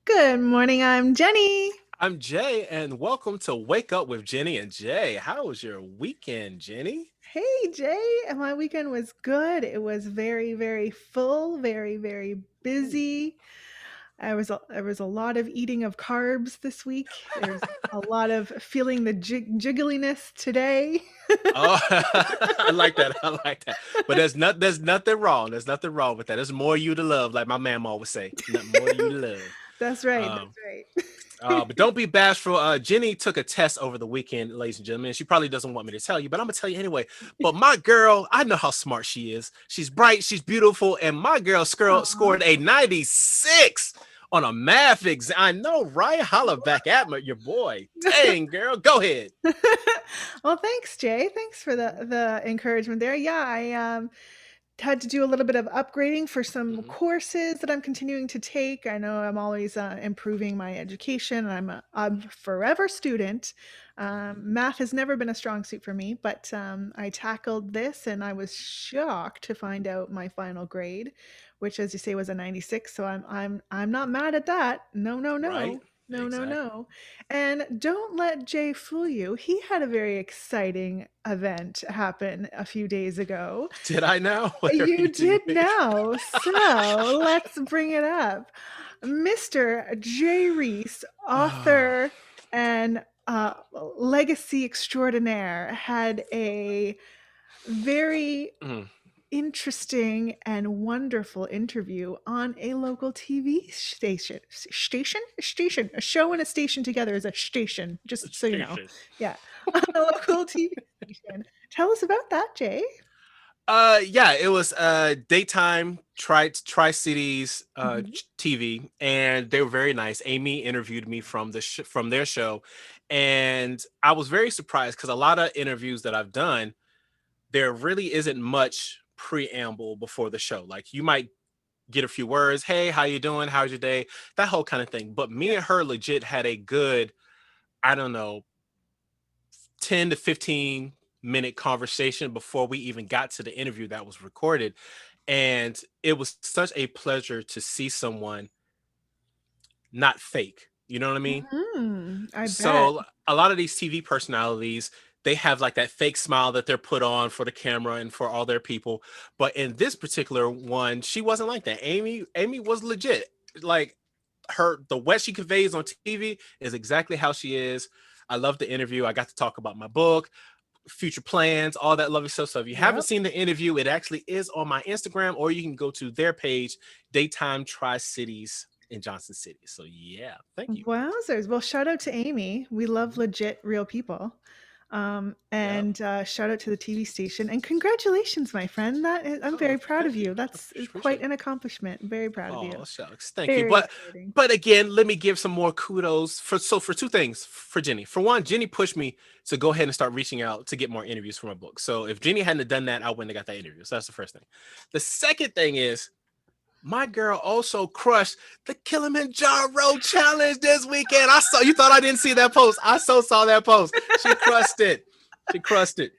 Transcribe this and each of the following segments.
Good morning, I'm Jenny. I'm Jay, and welcome to Wake Up with Jenny and Jay. How was your weekend, Jenny? Hey Jay, and my weekend was good. It was very, very full, very, very Ooh. busy. There was a lot of eating of carbs this week. There's a lot of feeling the jiggliness today. Oh, I like that. I like that. But there's nothing wrong. There's nothing wrong with that. There's more you to love, like my mama always say. Nothing more you to love. That's right. Um, That's right. but don't be bashful. Jenny took a test over the weekend, ladies and gentlemen. She probably doesn't want me to tell you, but I'm gonna tell you anyway. But my girl, I know how smart she is. She's bright, she's beautiful, and my girl Aw. scored a 96 on a math exam. I know, right? Holla back at me, your boy. Dang, girl, go ahead. Well, thanks, Jay. Thanks for the encouragement there. Yeah, I had to do a little bit of upgrading for some Mhm. courses that I'm continuing to take. I know I'm always improving my education. I'm a forever student. Math has never been a strong suit for me, but I tackled this and I was shocked to find out my final grade, which, as you say, was a 96. So I'm not mad at that. No, no, Right? no. No, no, Exactly. no. And don't let Jay fool you. He had a very exciting event happen a few days ago. Did I now? Whatever You you did think. now. So let's bring it up. Mr. Jay Reese, author and legacy extraordinaire, had a very Mm. interesting and wonderful interview on a local TV station. Station. A show and a station together is a station, just so you know. Yeah. On a local TV station. Tell us about that, Jay. Yeah, it was daytime Tri Cities Mhm. TV, and they were very nice. Amy interviewed me from from their show, and I was very surprised because a lot of interviews that I've done, there really isn't much preamble before the show. Like you might get a few words, hey, how you doing? How's your day? That whole kind of thing. But me Yeah. and her legit had a good, I don't know, 10 to 15-minute conversation before we even got to the interview that was recorded. And it was such a pleasure to see someone not fake. You know what I mean? I bet. So a lot of these TV personalities, they have like that fake smile that they're put on for the camera and for all their people. But in this particular one, she wasn't like that. Amy was legit. Like the what she conveys on TV is exactly how she is. I love the interview. I got to talk about my book, future plans, all that lovely stuff. So if you haven't Yep. seen the interview, it actually is on my Instagram, or you can go to their page, Daytime Tri Cities in Johnson City. So yeah, thank you. Wowzers. Well, shout out to Amy. We love Mhm. legit real people. Yep. And shout out to the TV station. And congratulations, my friend. I'm Oh, very proud of thank you. you. I That's quite appreciate it. an accomplishment. Very proud of you. Oh, shucks. Thank you. Very But exciting. but again, let me give some more kudos for two things for Jenny. For one, Jenny pushed me to go ahead and start reaching out to get more interviews for my book. So if Jenny hadn't have done that, I wouldn't have got that interview. So that's the first thing. The second thing is my girl also crushed the Kilimanjaro challenge this weekend. I saw you thought I didn't see that post. I so saw that post. She crushed it. She crushed it.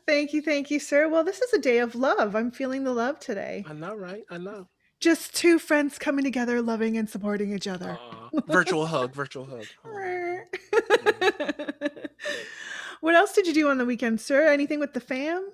Thank you, sir. Well, this is a day of love. I'm feeling the love today. I know, right? I know. Just two friends coming together, loving and supporting each other. Virtual hug, virtual hug. Aw. Mhm. What else did you do on the weekend, sir? Anything with the fam?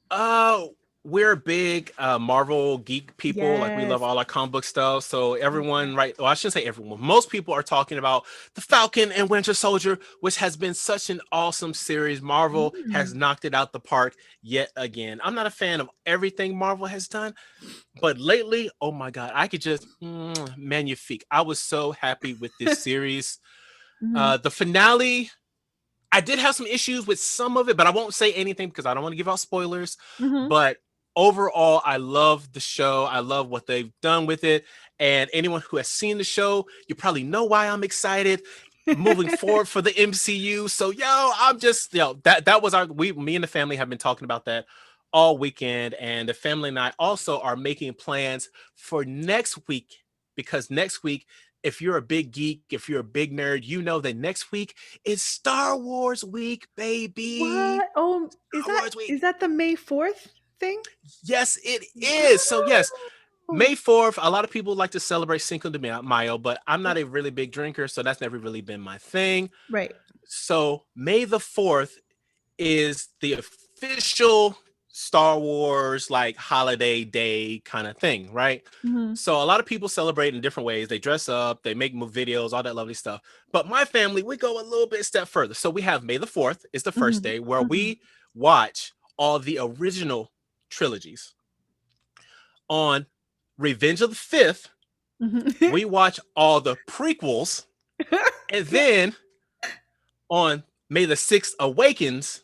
Uh, we're big Marvel geek people. Like we love Yes. all our comic book stuff. So Yeah. everyone, right? Well, I shouldn't say everyone. Most people are talking about the Falcon and Winter Soldier, which has been such an awesome series. Marvel has Mm. knocked it out the park yet again. I'm not a fan of everything Marvel has done, but lately, oh my god, I could just magnifique. I was so happy with this series. Mhm. The finale, I did have some issues with some of it, but I won't say anything because I don't want to give out spoilers. Mhm. But overall, I love the show. I love what they've done with it. And anyone who has seen the show, you probably know why I'm excited moving forward for the MCU. So I'm just that was me and the family have been talking about that all weekend, and the family and I also are making plans for next week because next week, if you're a big geek, if you're a big nerd, you know that next week is Star Wars week, baby. What? Oh, Star Wars week. is that the May 4th thing? Yes, it is. So yes, Wow. May 4th, a lot of people like to celebrate Cinco de Mayo, but I'm not a really big drinker, so that's never really been my thing. Right. So May the 4th is the official Star Wars like holiday day kind of thing, right? Mhm. So a lot of people celebrate in different ways. They dress up, they make videos, all that lovely stuff. But my family, we go a little bit step further. So we have May the 4th is the first Mhm. day where Mhm. we watch all the original trilogies. On Revenge of the Fifth, Mhm. we watch all the prequels, and Yeah. then on May the Sixth Awakens,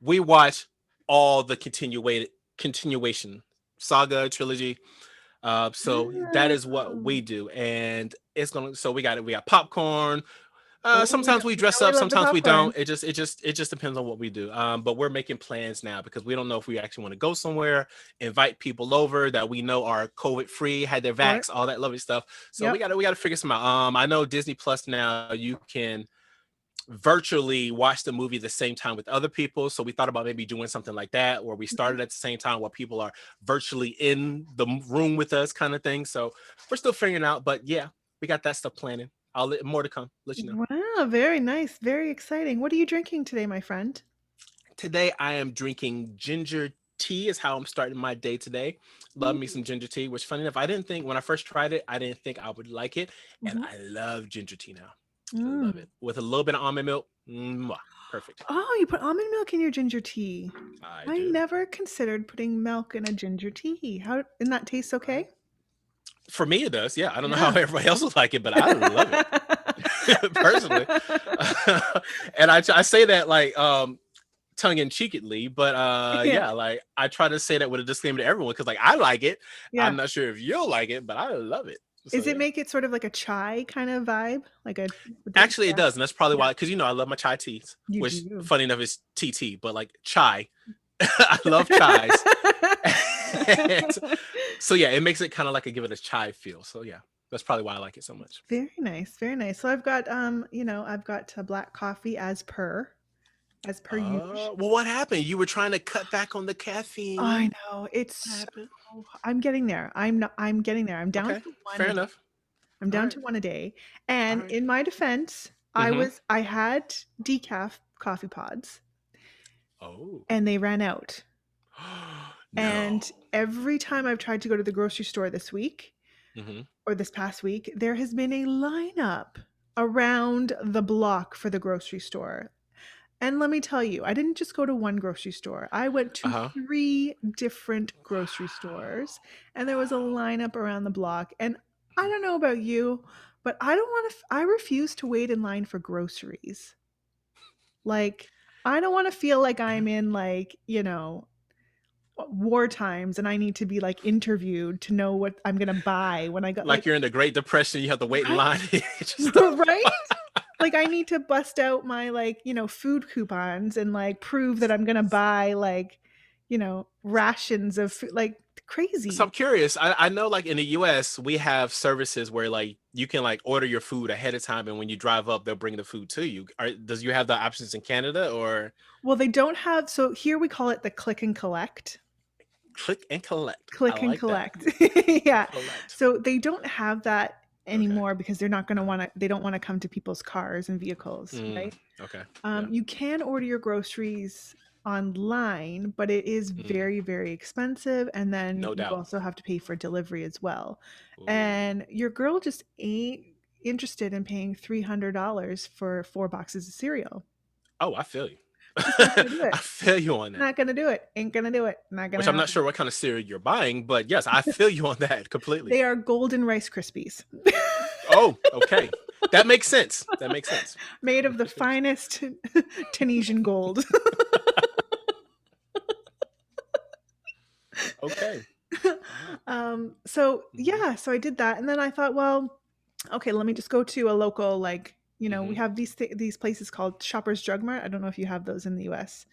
we watch all the continuation saga trilogy. So that is what we Oh. do, and it's gonna. So we got popcorn. Oh, Sometimes we you know dress we up, love the sometimes we popcorn. don't. It just depends on what we do. But we're making plans now because we don't know if we actually want to go somewhere, invite people over that we know are COVID free, had their Or vax, all that lovely stuff. So yep. we gotta figure some out. I know Disney Plus now you can virtually watch the movie the same time with other people. So we thought about maybe doing something like that, where we Mhm. started at the same time while people are virtually in the room with us, kind of thing. So we're still figuring out, but yeah, we got that stuff planning. I'll let more to come. Let you know. Wow, very nice, very exciting. What are you drinking today, my friend? Today I am drinking ginger tea. Is how I'm starting my day today. Love me Mm. some ginger tea. Which funny enough, I didn't think when I first tried it, I didn't think I would like it, and Mhm. I love ginger tea now. I love Mm. it with a little bit of almond milk. Mwah, perfect. Oh, you put almond milk in your ginger tea. I I do. never considered putting milk in a ginger tea. How and that tastes Right. okay? For me, it does. Yeah, I don't know how Yeah. everybody else would like it, but I love it personally. And I say that like tongue in cheekily, but Yeah. yeah, like I try to say that with a disclaimer to everyone because like I like it. Yeah. I'm not sure if you'll like it, but I love it. So Is it yeah. make it sort of like a chai kind of vibe? Like a with the Actually, it yeah. does, and that's probably Yeah, why. Because I love my chai teas, you which do. funny enough is TT, but like chai, I love chais. And so yeah, it makes it kind of like a give it a chai feel. So yeah, that's probably why I like it so much. Very nice, very nice. So I've got, I've got black coffee as per usual. Well, what happened? You were trying to cut back on the I caffeine. know What it's happened? I'm getting there. I'm getting there. I'm down Okay, to one fair a day. enough. I'm All down right, to one a day. all And right. in my defense, Mm-hmm. I had decaf coffee pods Oh, and they ran out. no. And every time I've tried to go to the grocery store this week Mm-hmm. or this past week, there has been a lineup around the block for the grocery store. And let me tell you, I didn't just go to one grocery store. I went Uh to huh. 3 different grocery stores, and there was a Wow. lineup around the block, and I don't know about you, but I don't wanna I refuse to wait in line for groceries. Like, I don't wanna feel like Yeah. I'm in, war times and I need to be, like, interviewed to know what I'm gonna buy when I got Like you're in the Great Depression, you have to wait in right? line to get your stuff. Right? Like, I need to bust out my, food coupons and, like, prove that I'm gonna buy, rations of food like, So I'm crazy. curious. I know like in the US, we have services where like you can like order your food ahead of time, and when you drive up, they'll bring the food to you. Does you have the options in Canada or Well, they don't have so here we call it the click and collect. click and collect? I Click and like that. collect. Click and Yeah. collect. So they don't have that Okay. anymore because they're not gonna Uh-huh. wanna they don't wanna come to people's cars and vehicles, Mm, right? okay. Yeah. You can order your groceries online, but it is Mm, very, very expensive, and then no you doubt. also have to pay for delivery as well. Ooh. And your girl just ain't interested in paying $300 for 4 boxes of cereal. Oh, I feel you. Just not gonna do it. I feel you on that. Not gonna do it. Ain't gonna do it. Not gonna Which I'm not happen. sure what kind of cereal you're buying, but yes, I feel you on that completely. They are golden Rice Krispies. Oh, okay. That makes sense. That makes sense. Made of the finest Tunisian gold. Okay. All right. So Mm-hmm. yeah, so I did that, and then I thought, well, okay, let me just go to a local, we Mm-hmm. have these places called Shoppers Drug Mart. I don't know if you have those in the US.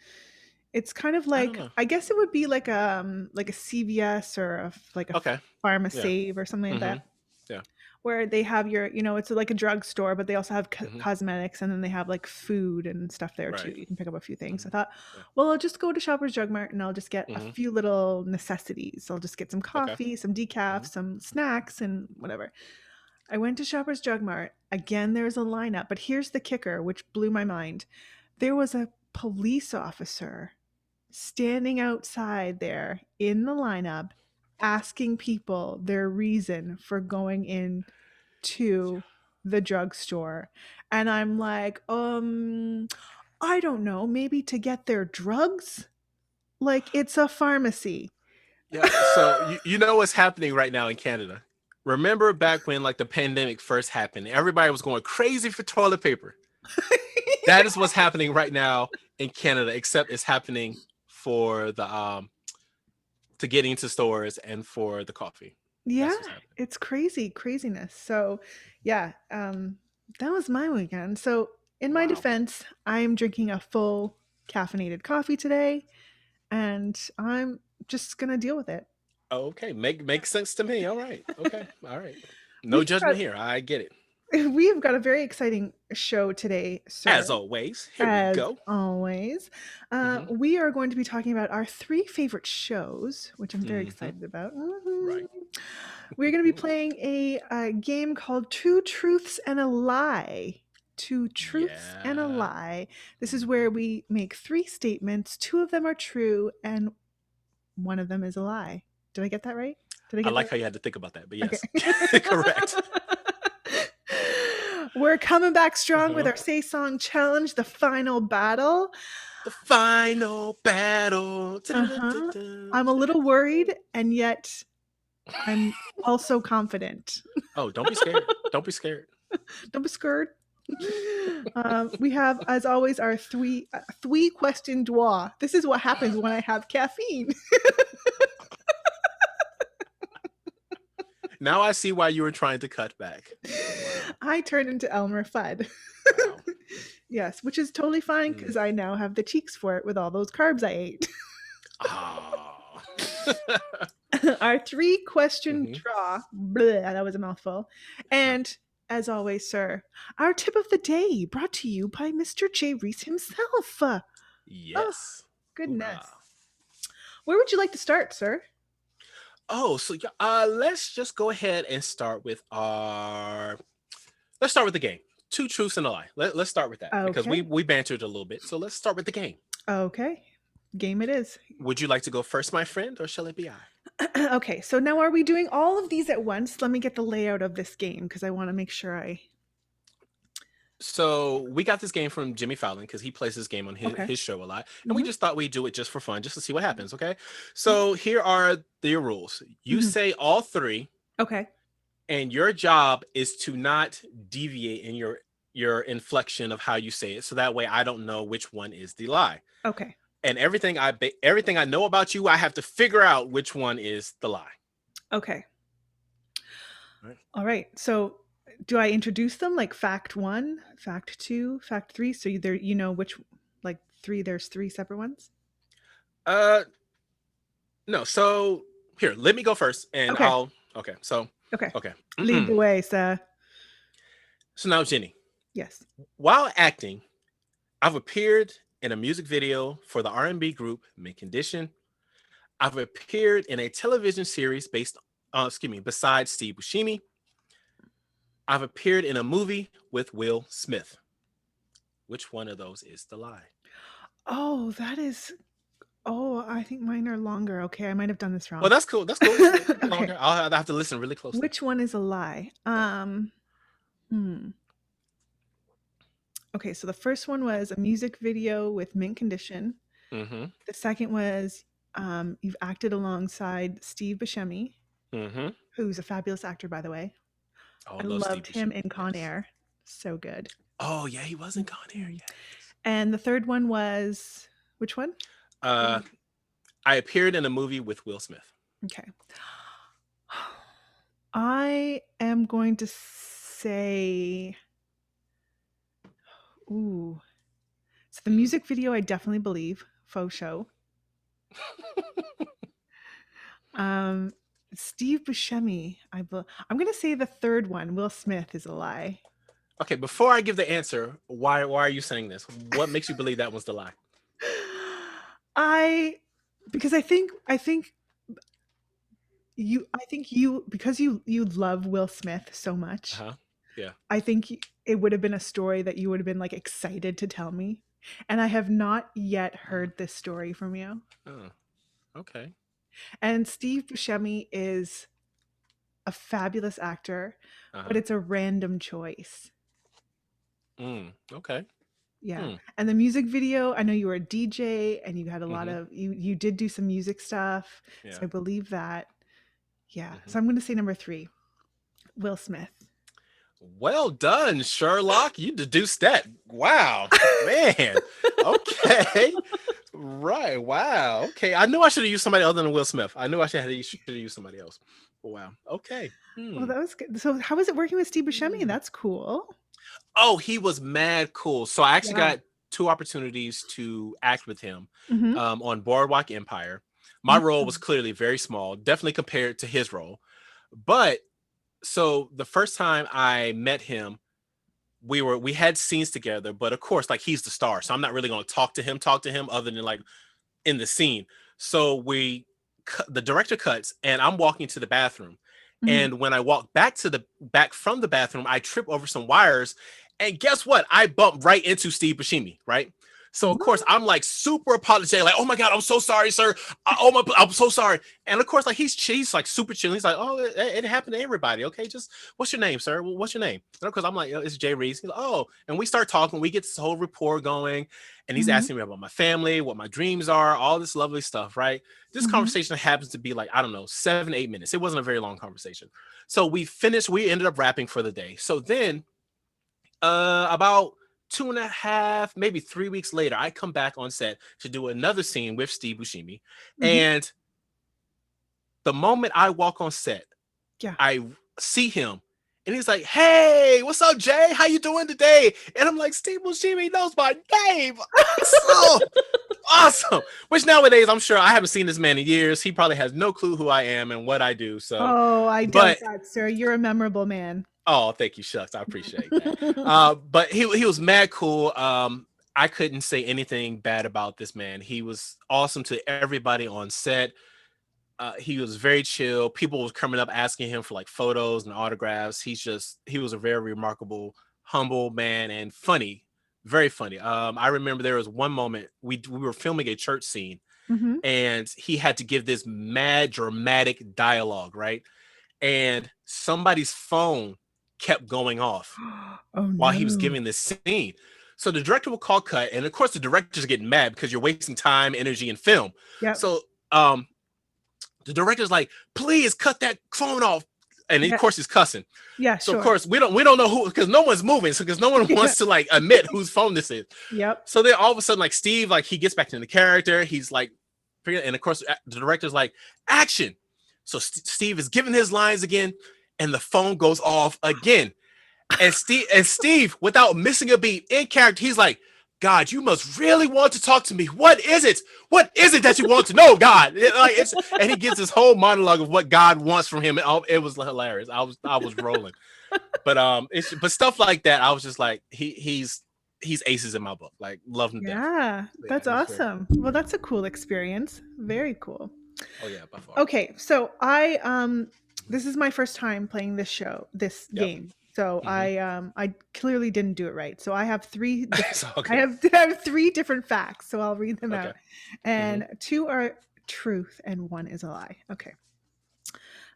It's kind of I don't like know. I guess it would be like a CVS or like a Okay. Yeah. Pharmasave or something like Mm-hmm. that. Yeah. where they have your, it's like a drugstore, but they also have Hmm. cosmetics, and then they have like food and stuff there too. Right. You can pick up a few things. Hmm. I thought, Yeah. well, I'll just go to Shoppers Drug Mart and I'll just get a Hmm. few little necessities. I'll just get some Okay. coffee, some decaf, Hmm. some snacks, and whatever. I went to Shoppers Drug Mart. Again, there's a lineup, but here's the kicker, which blew my mind. There was a police officer standing outside there in the lineup asking people their reason for going in to the drugstore. And I'm like, I don't know, maybe to get their drugs? Like it's a pharmacy. Yeah. So you know what's happening right now in Canada? Remember back when like the pandemic first happened, everybody was going crazy for toilet paper. That is what's happening right now in Canada, except it's happening for the to get into stores and for the coffee. Yeah, That's what's happening. it's crazy, craziness. So, yeah, that was my weekend. So, in my Wow. defense, I'm drinking a full caffeinated coffee today, and I'm just gonna deal with it. Okay, makes sense to me. All right. Okay. All right. No We've got judgment here. I get it. we've got a very exciting show today, sir. As always, here we As go. always, Hmm. we are going to be talking about our three favorite shows, which I'm very Hmm. excited about. Right. We're going to be playing a game called Two Truths and a Lie. Two Truths and a Yeah. Lie. This is where Hmm. we make three statements. Two of them are true, and one of them is a lie. Did I get that right? Did I I get that like right? how you had to think about that, but Okay. yes, correct. We're coming back strong with Hmm. our Say Song Challenge, the final battle. The final battle. Uh-huh. I'm a little worried, and yet I'm also confident. Oh, don't be scared. Don't be scared. Don't be scared. We have, as always, our three question draw. This is what happens when I have caffeine. Now I see why you were trying to cut back. Wow. I turn into Elmer Fudd. Wow. Yes, which is totally fine Mm. because I now have the cheeks for it with all those carbs I ate. Ah. Our three question Hmm. draw. Bleh, that was a mouthful. Yeah. And as always, sir, our tip of the day brought to you by Mr. J. Reese himself. Oh, Yes. goodness. Hoorah. Where would you like to start, sir? Oh, so yeah, let's just go ahead and start with our. Let's start with the game. Two truths and a lie. Let's start with that because we Okay. we bantered a little bit. So let's start with the game. Okay. Game it is. Would you like to go first, my friend, or shall it be I? Okay, so now are we doing all of these at once? Let me get the layout of this game because I want to make sure I. So we got this game from Jimmy Fallon because he plays this game on his, Okay. his show a lot. And we Hmm. just thought we'd do it just for fun, just to see what happens. Okay. So here are the rules. You Hmm. say all three, Okay. and your job is to not deviate in your inflection of how you say it. So that way I don't know which one is the lie. Okay. And everything I know about you, I have to figure out which one is the lie. Okay. Right. All right. So do I introduce them like fact one, fact two, fact three? So there, which, like three, there's three separate ones? Uh no, so here, let me go first and Okay. I'll okay. So Okay. okay. Lead the way, sir. So now Jenny, Yes. while acting, I've appeared in a music video for the R&B group Mint Condition. I've appeared in a television series besides Steve Buscemi. I've appeared in a movie with Will Smith. Which one of those is the lie? Oh, that is. Oh, I think mine are longer. Okay, I might have done this Well, wrong. that's cool. That's cool. It could be Okay. longer. I'll have to listen really closely. Which one is a lie? Yeah. Hmm. Okay, so the first one was a music video with Mint Condition. Mm-hmm. The second was you've acted alongside Steve Buscemi, Mm-hmm. who's a fabulous actor, by the way. Oh, I I love Steve loved him Buscemi. in Con Yes. Air. So good. Oh, yeah, he was in Con Air. Mhm. Yes. And the third one was which one? Uh, I appeared in a movie with Will Smith. Okay. I am going to say, ooh. So the music video, I definitely believe, faux show. Um, Steve Buscemi. I'm gonna say the third one. Will Smith is a lie. Okay, before I give the answer, why are you saying this? What makes you believe that was the lie? I because I think you because you love Will Smith so much. Uh-huh. Yeah. I think it would have been a story that you would have been like excited to tell me. And I have not yet Mm. heard this story from you. Oh, okay. And Steve Buscemi is a fabulous actor, but Uh-huh. it's a random choice. Okay. Yeah. Hmm. And the music video, I know you were a DJ and you had a lot Mm-hmm. of you did do some music stuff. So Yeah. I believe that. Yeah. Mm-hmm. So I'm going to say number 3, Will Smith. Well done, Sherlock. You deduced that. Wow. Man. Okay. Right. Wow. Okay. I knew I should have used somebody other than Will Smith. I knew I should have used somebody else. Wow. Okay. Well, Hmm. that was good. So how was it working with Steve Buscemi? Hmm. That's cool. Oh, he was mad cool. So I actually Yeah. got two opportunities to act with him Mhm. on Boardwalk Empire. My role was Mm. clearly very small, definitely compared to his role. But so the first time I met him, we had scenes together, but of course, like he's the star, so I'm not really going to talk to him other than like in the scene. So the director cuts, and I'm walking to the bathroom. Mhm. And when I walk back from the bathroom, I trip over some wires, and guess what? I bump right into Steve Buscemi, right? So of course What? I'm like super apologetic, like, oh my god, I'm so sorry, sir. I'm so sorry. And of course, like he's like super chill. He's like, oh, it happened to everybody. Okay, just what's your name, sir? What's your name? And of course I'm like, it's Jay Reese. He's like, oh, and we start talking. We get this whole rapport going, and he's Mhm. asking me about my family, what my dreams are, all this lovely stuff, right? This Mhm. conversation happens to be like, I don't know, 7, 8 minutes. It wasn't a very long conversation. So we ended up wrapping for the day. So then about 2.5, maybe 3 weeks later, I come back on set to do another scene with Steve Buscemi. Mhm. And the moment I walk on set, Yeah. I see him and he's like, hey, what's up, Jay? How you doing today? And I'm like, Steve Buscemi knows my name. Awesome. Awesome. Which nowadays, I'm sure I haven't seen this man in years. He probably has no clue who I am and what I do. So, Oh, I doubt but that, sir. You're a memorable man. oh, thank you, shucks. I appreciate that. But he was mad cool. I couldn't say anything bad about this man. He was awesome to everybody on set. He was very chill. People was coming up asking him for like photos and autographs. He was a very remarkable, humble man and funny, very funny. I remember there was one moment we were filming a church scene Mhm. and he had to give this mad dramatic dialogue, right? And somebody's phone kept going off Oh, while he was no. giving this scene. So the director will call cut, and of course the director's getting mad because you're wasting time, energy, and film. Yep. So the director's like, please cut that phone off. And of Yeah. course he's cussing. Yeah, So of sure. course we don't know who, because no one's moving. So because no one Yeah. wants to like admit whose phone this is. Yep. So then all of a sudden, like Steve, like he gets back into the character. He's like, and of course the director's like, action. So Steve is giving his lines again, and the phone goes off again. And Steve, without missing a beat in character, he's like, God, you must really want to talk to me. What is it? What is it that you want to know, God? And he gives this whole monologue of what God wants from him. It was hilarious. I was rolling. But stuff like that, I was just like, he's aces in my book. Like love him to death. Yeah, Yeah, that's he's very awesome. Well, that's a cool experience. Very cool. oh yeah, by far. Okay, so this is my first time playing this Yep. game. So Mm-hmm. I clearly didn't do it right. So I have three different It's all I good. have I have three different facts. So I'll read them Okay. out. Mm-hmm. And two are truth and one is a lie. Okay.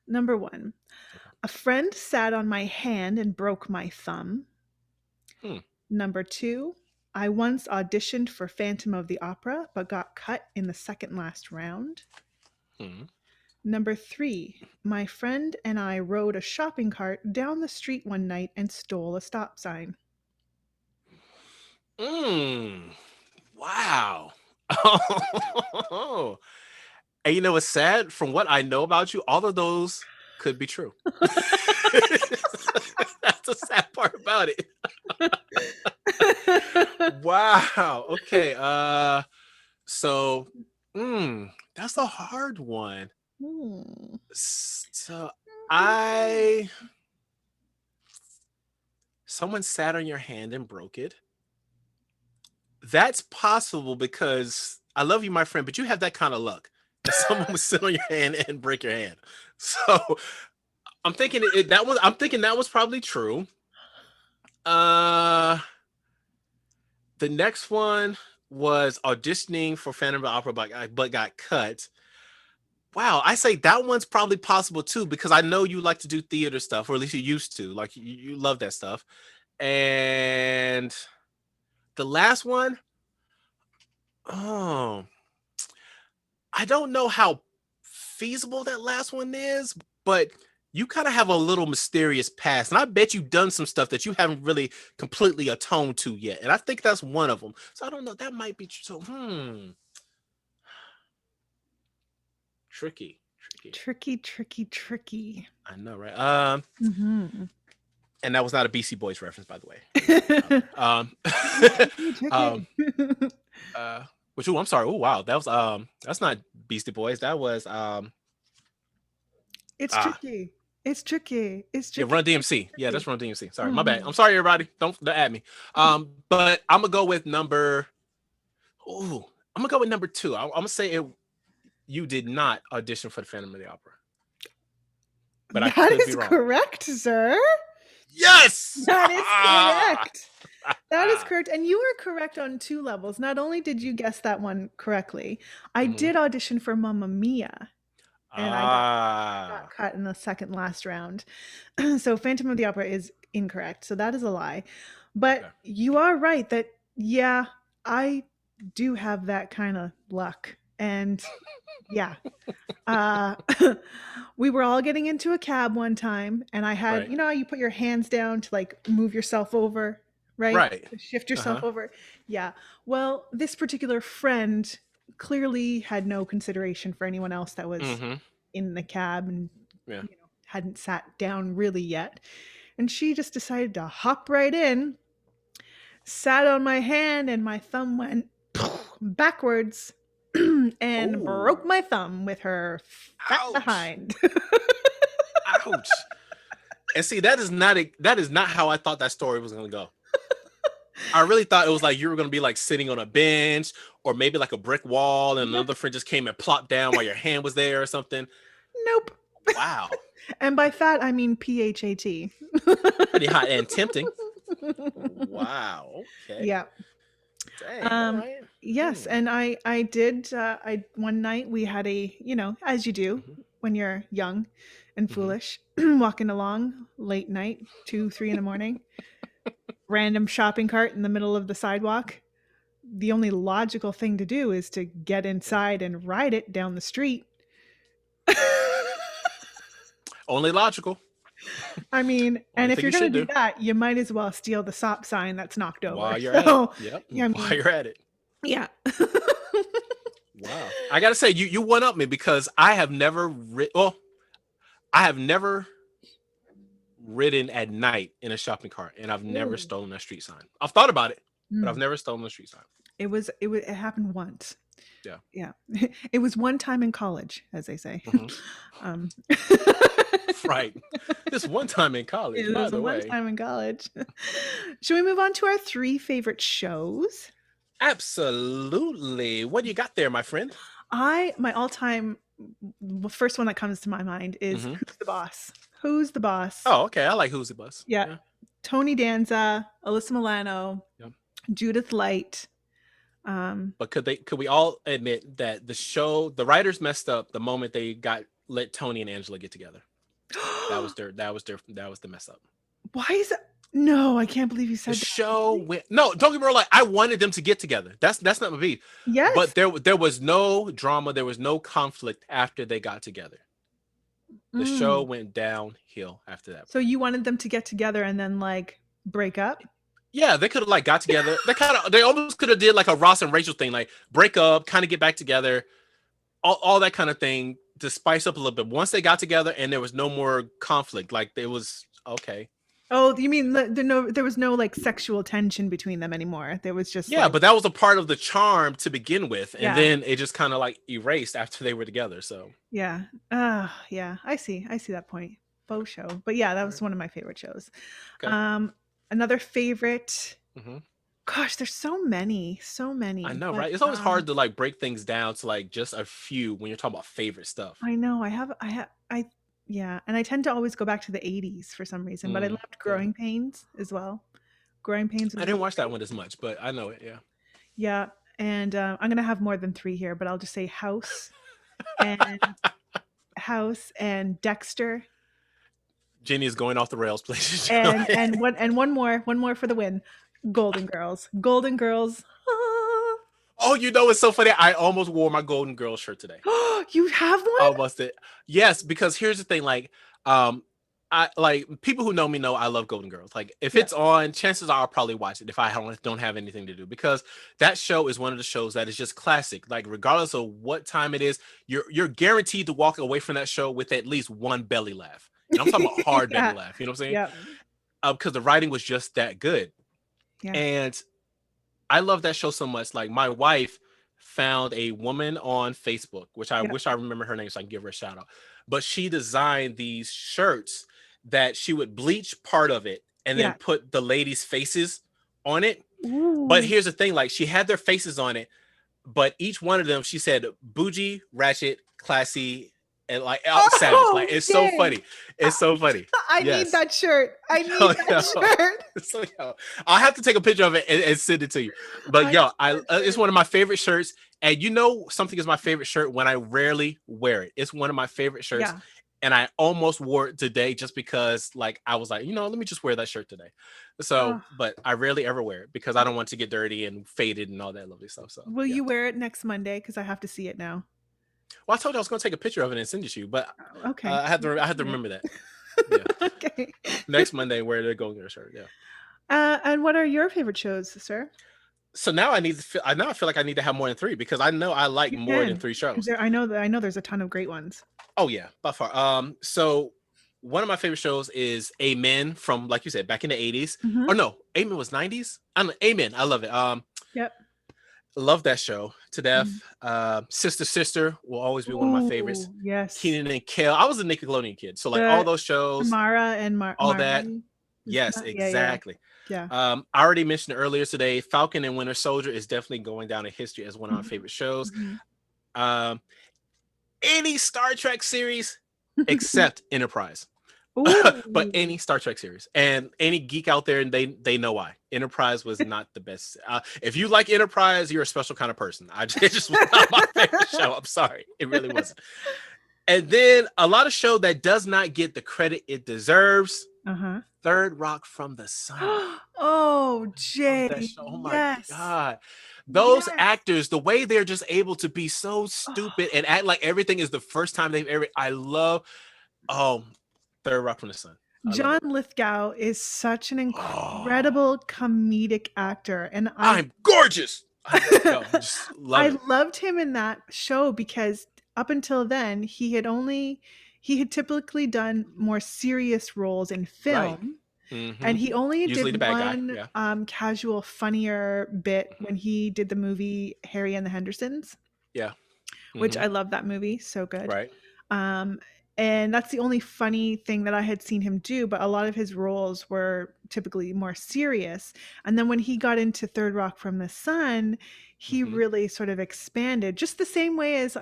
Number 1. Okay. A friend sat on my hand and broke my thumb. Hmm. Number 2. I once auditioned for Phantom of the Opera but got cut in the second last round. Hmm. Number 3, my friend and I rode a shopping cart down the street one night and stole a stop sign. Mm. Wow. Oh. And you know what's sad? From what I know about you, all of those could be true. That's the sad part about it. Wow. Okay. So that's a hard one. Hmm. So I someone sat on your hand and broke it. That's possible because I love you, my friend, but you have that kind of luck that someone would sit on your hand and break your hand. So I'm thinking that was probably true. Uh the next one was auditioning for Phantom of the Opera but got cut. Wow, I say that one's probably possible too because I know you like to do theater stuff, or at least you used to. Like you love that stuff. And the last one, oh, I don't know how feasible that last one is, but you kind of have a little mysterious past. And I bet you've done some stuff that you haven't really completely atoned to yet. And I think that's one of them. So I don't know. That might be so, tricky, tricky. Tricky, tricky, tricky. I know, right? Mm-hmm. And that was not a BC Boys reference, by the way. Tricky, um, tricky. which, I'm sorry. Oh, wow. That was, that's not Beastie Boys. That was, It's ah, tricky. It's tricky. It's yeah, tricky. Run Tricky, DMC. Yeah, tricky. that's Run DMC. Sorry, my bad. Mhm. I'm sorry, everybody. Don't at me. But I'm gonna go with number. Ooh, I'm gonna go with number two. I'm gonna say it. You did not audition for the Phantom of the Opera, but I That could be is wrong. correct, sir. Yes. That is correct. That is correct. And you were correct on two levels. Not only did you guess that one correctly, I Mhm. did audition for Mamma Mia, and I got Ah. cut in the second last round. So Phantom of the Opera is incorrect. So that is a lie. But Okay. you are right that, yeah, I do have that kind of luck. And yeah, uh, we were all getting into a cab one time, and I had, Right. you know, you put your hands down to like move yourself over, right? Right. To shift Uh yourself huh. over. Yeah. Well, this particular friend clearly had no consideration for anyone else that was Mm-hmm. in the cab and, Yeah. you know, hadn't sat down really yet. And she just decided to hop right in, sat on my hand, and my thumb went backwards and broke Oh. my thumb with her fat Ouch. behind. Ouch. And see, that is not how I thought that story was gonna go. I really thought it was like you were gonna be like sitting on a bench or maybe like a brick wall, and Nope. another friend just came and plopped down while your hand was there or something. Nope. Wow, And by fat, I mean PHAT. pretty hot and tempting. Wow. Okay. Yeah. Dang. All Um, right. yes, Hmm. and I did I one night we had a, you know, as you do Hmm. when you're young and Hmm. foolish, walking along late night, 2, 3 in the morning, random shopping cart in the middle of the sidewalk. The only logical thing to do is to get Yeah. inside and ride it down the street. Only logical. I mean, Only and if thing you're you gonna should do do that, you might as well steal the stop sign that's knocked over. while you're at it. So, Yep. yeah, I While mean, you're at it. yeah. Wow. I gotta say, you one up me because I have never I have never ridden at night in a shopping cart, and I've never Ooh. stolen a street sign. I've thought about it, but I've Mm. never stolen a street sign. It happened once. Yeah. Yeah. It was one time in college, as they say. Hmm. Um, Right. This one time in college, it by was a the one way. time in college. Should we move on to our 3 favorite shows? Absolutely. What do you got there, my friend? My all-time first one that comes to my mind is Hmm. Who's the Boss? Who's the Boss? Oh, okay. I like Who's the Bus. Yeah. Yeah. Tony Danza, Alyssa Milano, Yeah. Judith Light. Um, But could we all admit that the writers messed up the moment they let Tony and Angela get together? That was the mess up. why is it? No, I can't believe you The said that. show went no, don't get me wrong. Like I wanted them to get together. That's not my beef. Yes. But there was no drama. There was no conflict after they got together. The show Mm. went downhill after that So point. you wanted them to get together and then like break up? Yeah, they could have like got together. They almost could have did like a Ross and Rachel thing, like break up, kind of get back together, all that kind of thing to spice up a little bit. Once they got together and there was no more conflict, like it was okay. Oh, you mean there was no like sexual tension between them anymore. There was just Yeah, like, but that was a part of the charm to begin with, and yeah, then it just kind of like erased after they were together. So yeah. Yeah, I see that point. Faux show. But yeah, that all was right, one of my favorite shows. okay. Um, Another favorite, Hmm. gosh, there's so I many, know, but right? It's always hard to like break things down to like just a few when you're talking about favorite stuff. I know yeah, and I tend to always go back to the 80s for some reason, but I loved Yeah, Growing Pains as well. Growing Pains I was didn't really watch that great. one as much, but I know it. Yeah. Yeah, and I'm gonna have more than three here, but I'll just say and House and Dexter Jenny is going off the rails, please. one more for the win. Golden Girls. Golden Girls. Oh, you know it's so funny. I almost wore my Golden Girl shirt today. You have one? Almost it. Yes, because here's the thing. Like, I like people who know me know I love Golden Girls. Like, if Yeah. it's on, chances are I'll probably watch it if I don't have anything to do because that show is one of the shows that is just classic. Like, regardless of what time it is, you're guaranteed to walk away from that show with at least one belly laugh, and I'm talking about hard belly Yeah. laugh. You know what I'm saying? Yeah. Because the writing was just that good, Yeah. and I love that show so much. Like my wife found a woman on Facebook, which I Yeah. wish I remember her name so I can give her a shout out. But she designed these shirts that she would bleach part of it and then Yeah. put the ladies' faces on it. But Ooh. here's the thing: like she had their faces on it, but each one of them she said bougie, ratchet, classy, and like out savage. Like Oh, it's so dang. funny. It's so funny. I need Yes. that shirt. I need Yo, that yo. shirt. So yo, I'll have to take a picture of it and send it to you. But I need yo, I that it's shirt. one of my favorite shirts. And you know something is my favorite shirt when I rarely wear it. It's one of my favorite shirts, Yeah. and I almost wore it today just because like I was like, let me just wear that shirt today. Oh, So, but I rarely ever wear it because I don't want to get dirty and faded and all that lovely stuff. So will yeah. you wear it next Monday? Because I have to see it now. Well, I told you I was gonna take a picture of it and send it to you, but Oh, okay. I had to remember that. Yeah. Okay. Next Monday, wear the golden shirt. Yeah. And what are your favorite shows, sir? So now I feel like I need to have more than three because I know I like You more than can, three because shows. I know there's a ton of great ones. Oh yeah, by far. So one of my favorite shows is Amen from like you said back in the 80s. Hmm. Or no, Amen was 90s. I don't know, Amen. I love it. Yep. Love that show to death. Mhm. Sister Sister will always be one of my favorites. Ooh, yes. Keenan and Kel. I was a Nickelodeon kid, so like all The those shows, Tamara and all that. Marley. Is Yes, that? Yeah, yeah, exactly. yeah. I already mentioned earlier today, Falcon and Winter Soldier is definitely going down in history as one of my Mhm, favorite shows. mhm. Um, any Star Trek series except Enterprise, but Ooh. any Star Trek series and any geek out there, and they know why Enterprise was not the best. If you like Enterprise, you're a special kind of person. It just was not my favorite show. I'm sorry, it really wasn't. And then a lot of show that does not get the credit it deserves. Uh-huh. Third Rock from the Sun. Oh, Love that Jay, show. Oh my yes. god. Those Yes. actors, the way they're just able to be so stupid Oh, and act like everything is the first time they've ever I love Third Rock from the Sun. I love John it. Lithgow is such an Oh, incredible comedic actor, and I'm gorgeous. I just love I it. loved him in that show because up until then, he had typically done more serious roles in Right. film, Mm-hmm. and he only did Usually the bad guy. one, Yeah. casual, funnier bit when he did the movie Harry and the Hendersons, Yeah. which Mm-hmm. I love that movie, so good. Right. Um, and that's the only funny thing that I had seen him do, but a lot of his roles were typically more serious. And then when he got into Third Rock from the Sun, he Mm-hmm. really sort of expanded, just the same way as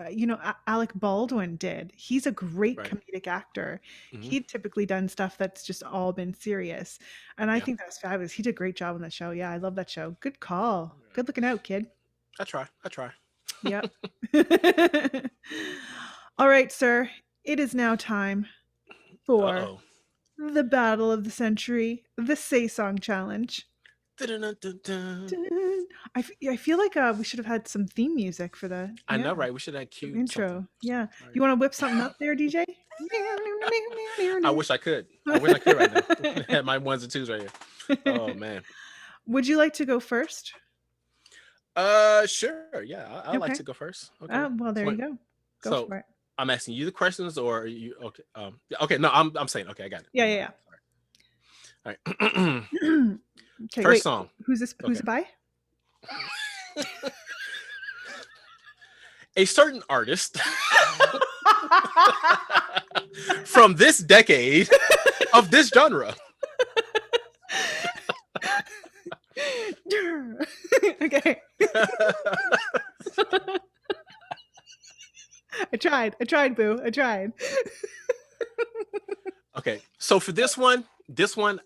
Alec Baldwin did. He's a great Right. comedic actor. Mm-hmm. He'd typically done stuff that's just all been serious, and I Yeah. think that's fabulous. He did a great job on that show. Yeah, I love that show. Good call. Good looking out, kid. I try. I try. Yep. All right, sir. It is now time for Uh-oh. the battle of the century, the Say Song Challenge. Dun-dun-dun-dun. Dun. I feel like we should have had some theme music for the I know, right? We should have some queued something. intro. Yeah. All right. You want to whip something up there, DJ? I wish I could. I wish I could right now. I had my ones and twos right here. Oh man. Would you like to go first? Sure. Yeah, I like Okay. to go first. Okay. Well, So there you wait. go. Go So for it. I'm asking you the questions, or are you okay? Yeah, okay. No, I'm saying okay. I got it. Yeah, Never yeah, mind. yeah. Sorry. All right. Okay, First wait. song. Who's this? Who's Okay. it by? A certain artist from this decade of this genre. Okay. I tried. I tried, Boo. I tried. Okay. So for this one,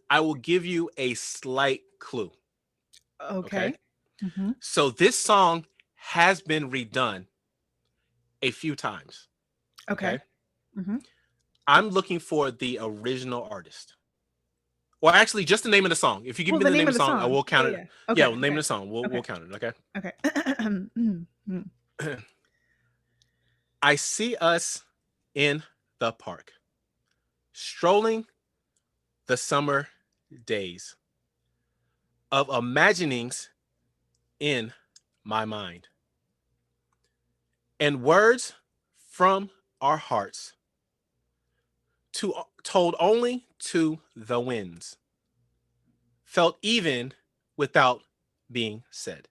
I will give you a slight clue. Okay. Okay. Hmm. So this song has been redone a few times. Okay. Okay. Hmm. I'm looking for the original artist. Or actually, just the name of the song. If you give Well, me the the name name of of the the song, I song. will Yeah, count it. yeah. Yeah, Okay. well, name of Okay. the song. We'll Okay. count it. Okay. Okay. I see us in the park, strolling the summer days of imaginings in my mind, and words from our hearts to told only to the winds, felt even without being said.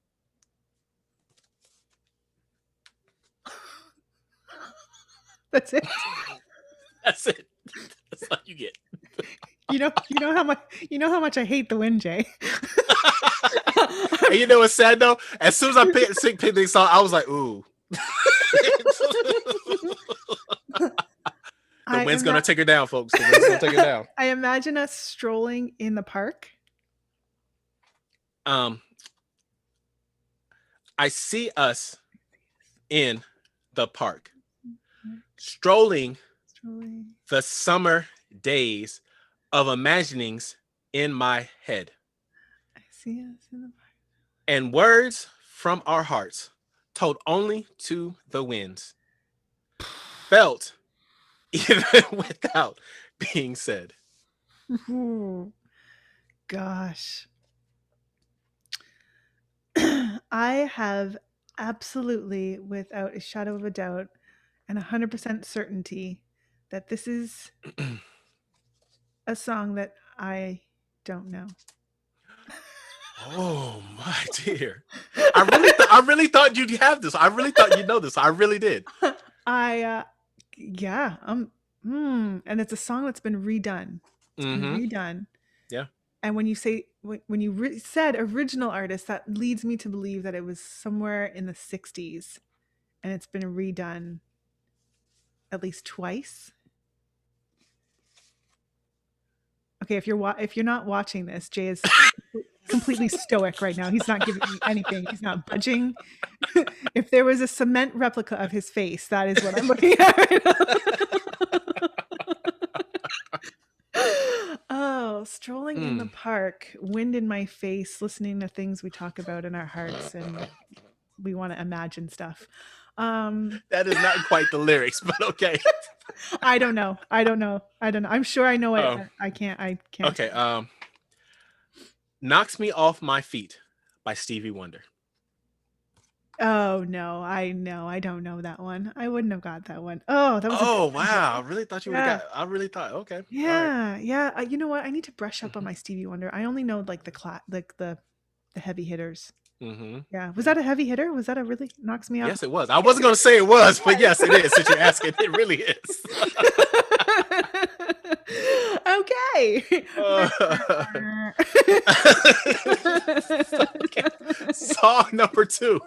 That's it. That's it. That's all you get. You know how much I hate the wind, Jay. And you know what's sad though? As soon as I picked this song, I was like, ooh. The I wind's am gonna not. take her down, folks. The wind's gonna take her down. I imagine us strolling in the park. Um, I see us in the park, strolling Strolling. the summer days of imaginings in my head, I see us in the park. and words from our hearts told only to the winds, felt even without being said. Ooh, gosh. I have absolutely, without a shadow of a doubt, and 100% certainty that this is a song that I don't know. Oh my dear. I really thought you'd have this. I really thought you'd know this. I really did. I yeah, and it's a song that's been redone. It's been Mm-hmm. redone. Yeah. And when you say when you said original artist, that leads me to believe that it was somewhere in the 60s and it's been redone at least twice. Okay, if you're not watching this, Jay is completely stoic right now. He's not giving me anything. He's not budging. If there was a cement replica of his face, that is what I'm looking at right now. Oh, strolling in the Mm. park, wind in my face, listening to things we talk about in our hearts, and we want to imagine stuff. Um, That is not quite the lyrics, but okay. I don't know. I don't know. I don't know. I'm sure I know it, Oh, but I can't. I can't okay. tell you. Knocks Me Off My Feet by Stevie Wonder. Oh no, I know. I don't know that one. I wouldn't have got that one. Oh, that was a good Oh one, wow. I Jay. really thought you would have Yeah. got I really thought, okay. All right. Yeah, yeah. You know what? I need to brush up on my Stevie Wonder. I only know like like the heavy hitters. Mm-hmm. Yeah. Was Yeah. that a heavy hitter? Was that a really knocks me off? Yes, it was. I wasn't gonna say it was, but yes, it is. Since you're asking, it really is. Okay. Uh, okay. Song number two.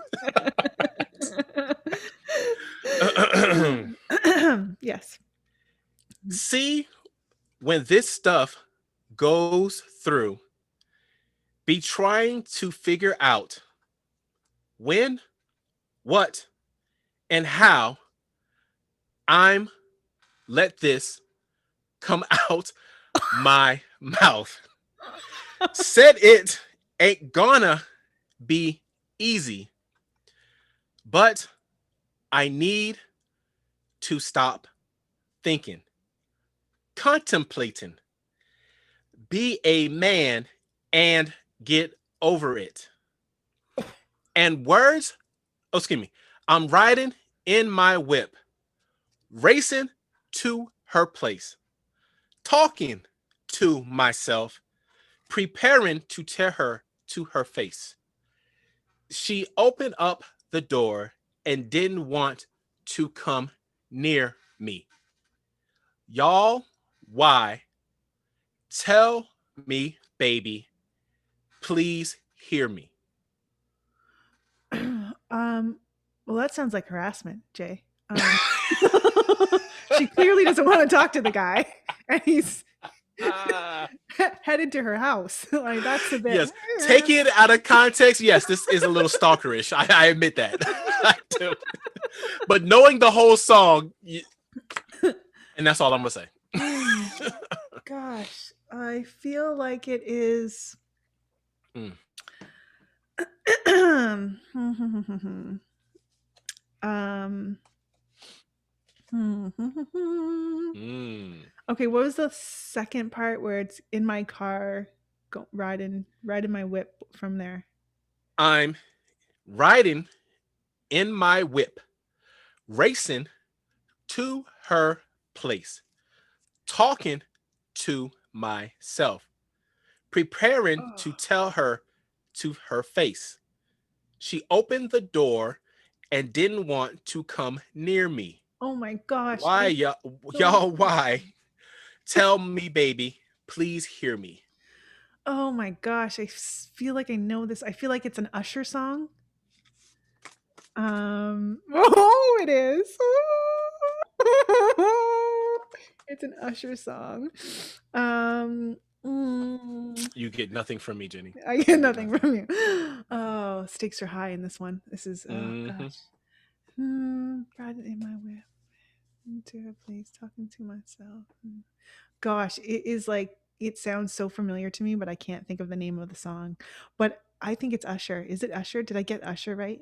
Yes. See, when this stuff goes through, be trying to figure out when, what, and how I'm let this come out my mouth. Said it ain't gonna be easy, but I need to stop thinking, contemplating, be a man and get over it. And words, oh, excuse me, I'm riding in my whip, racing to her place, talking to myself, preparing to tear her to her face. She opened up the door and didn't want to come near me. Y'all, why? Tell me, baby. Please hear me. Well, that sounds like harassment, Jay. She clearly doesn't want to talk to the guy, and he's Ah, headed to her house. Like that's a bit. yes. Take it out of context. Yes, this is a little stalkerish. I admit that. I do. But knowing the whole song, and that's all I'm gonna say. Mm, gosh, I feel like it is. Mm, um. mm. Okay, what was the second part where it's in my car, riding my whip from there? I'm riding in my whip, racing to her place, talking to myself, preparing Oh, to tell her to her face. She opened the door and didn't want to come near me. oh my gosh, Why, I don't. y'all, why? Tell me, baby. Please hear me. Oh my gosh, feel like I know this. I feel like it's an Usher song. Oh, it is. It's an Usher song. Um, mm, You get nothing from me, Jenny. I get You get nothing nothing. from you. Oh, stakes are high in this one. This is oh Hmm. gosh. Brought it in my whip into a place, talking to myself. Gosh, it is like it sounds so familiar to me, but I can't think of the name of the song. But I think it's Usher. Is it Usher? Did I get Usher right?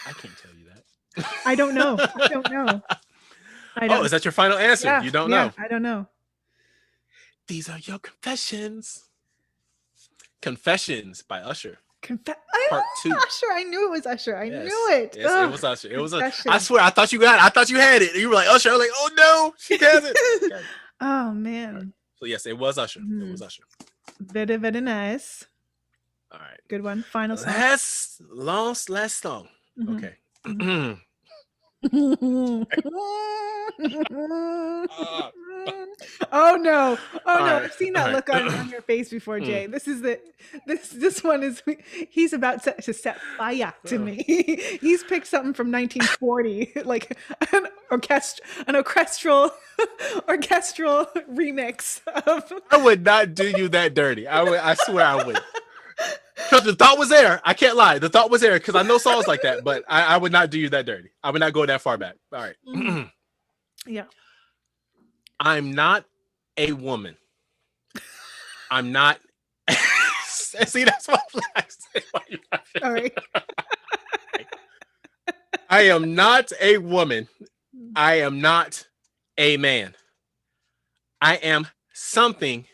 I can't tell you that. I don't know. I don't know. I Oh, don't. is that your final answer? Yeah, You don't yeah. know. I don't know. These are your confessions. Confessions by Usher, part two. Usher. I knew it was Usher. I knew Yes, it. yes, it Ugh, was Usher. It was a. I confession. swear, I thought you got it. I thought you had it. You were like Usher. I was like, oh no, she has it. She has it. Oh All right. man. So yes, it was Usher. It Mhm. was Usher. Very, very nice. All right. Good one. Final song. Last song. Mhm. Okay. Mhm. Uh, Oh no. Oh all no. right. I've seen All that right. look on your face before, Mm. Jay. This is the this one is he's about to set fire to Uh, me. He's picked something from 1940, like an orchestral remix of I would not do you that dirty. I would. I swear I would. Because the thought was there. I can't lie. The thought was there because I know songs like that, but I would not do you that dirty. I would not go that far back. All Mm, right. yeah. I'm not a woman. I'm not. See, that's why All right. I am not a woman. I am not a man. I am something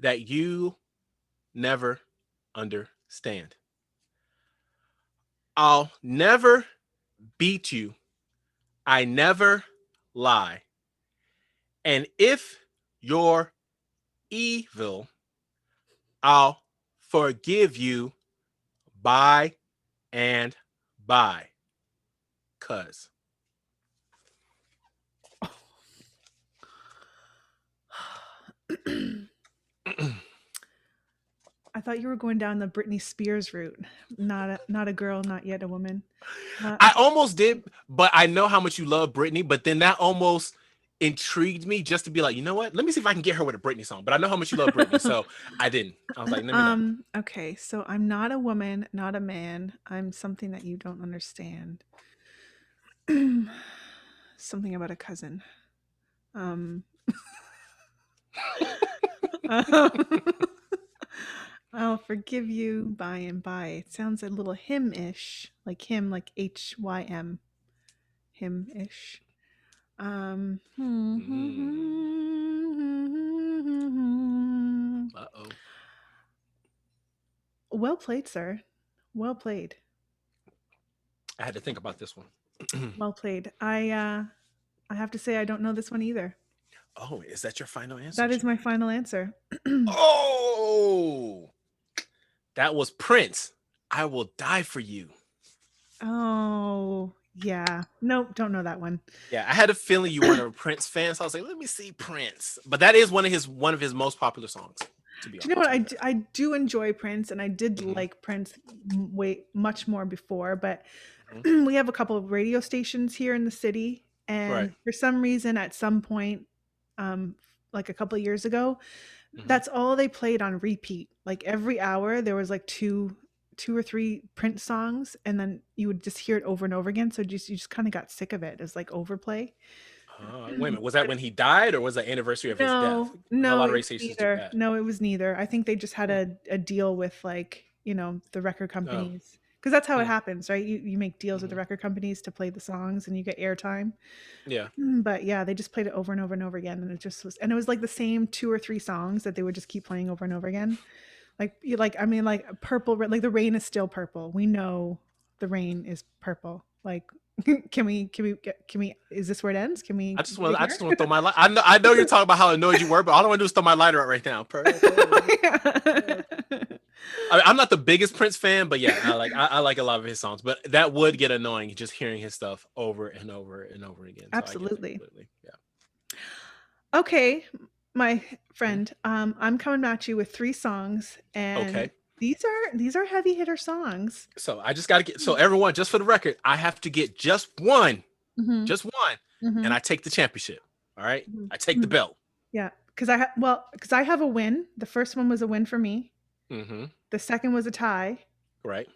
that you never understand. I'll never beat you. I never lie. And if you're evil, I'll forgive you by and by. Cuz. I thought you were going down the Britney Spears route. Not a girl, not yet a woman. I almost did, but I know how much you love Britney, but then that almost intrigued me just to be like, you know what? Let me see if I can get her with a Britney song. But I know how much you love Britney, so I didn't. I was like, let me not. Okay, so I'm not a woman, not a man. I'm something that you don't understand. Something about a cousin. Um, um, I'll forgive you by and by. It sounds a little hymn-ish, like hymn, like HYM, hymn-ish. Um, Mm. Uh-oh. well played, sir. Well played. I had to think about this one. Well played. I have to say I don't know this one either. Oh, is that your final answer, That is my Jen? final answer. Oh, that was Prince. I will die for you. Oh, yeah. Nope, don't know that one. Yeah, I had a feeling you weren't a Prince fan, so I was like, let me see Prince. But that is one of his most popular songs. Do you know what? To be I do enjoy Prince, and I did fair. like Prince way much more before. But Hmm. we have a couple of radio stations here in the city, Right. and for some reason, at some point, um, like a couple of years ago, Hmm. that's all they played on repeat. Like every hour, there was like two or three Prince songs, and then you would just hear it over and over again. So you just kind of got sick of it as like overplay. Wait a minute. Was that when he died, or was that anniversary of his death? No, I know a no, lot of it radio was stations do neither. that. No, it was neither. I think they just had Hmm. a deal with like, the record Oh. companies. Because that's how it Hmm. happens, right? You make deals with the Hmm. record companies to play the songs and you get airtime. Yeah. But yeah, they just played it over and over and over again, and it was like the same two or three songs that they would just keep playing over and over again. Like you like I mean like purple, like the rain is still purple. We know the rain is purple. Like can we is this where it ends? Can we I just get want. it I here? just want to throw my. I know you're talking about how annoyed you were, but all I want to do is throw my lighter out right now. Purple. I'm not the biggest Prince fan, but yeah, I like a lot of his songs. But that would get annoying just hearing his stuff over and over and over again. So I get that Absolutely. completely. Yeah. Okay, my Mhm. friend, I'm coming at you with 3 songs, and Okay. these are heavy hitter songs. So I just got to get. So everyone, just for the record, I have to get Mhm, just one, and mhm, I take the championship. All right. mhm, I take the mhm. belt. Yeah, because I have a win. The first one was a win for me. Mm-hmm. The second was a tie. Right.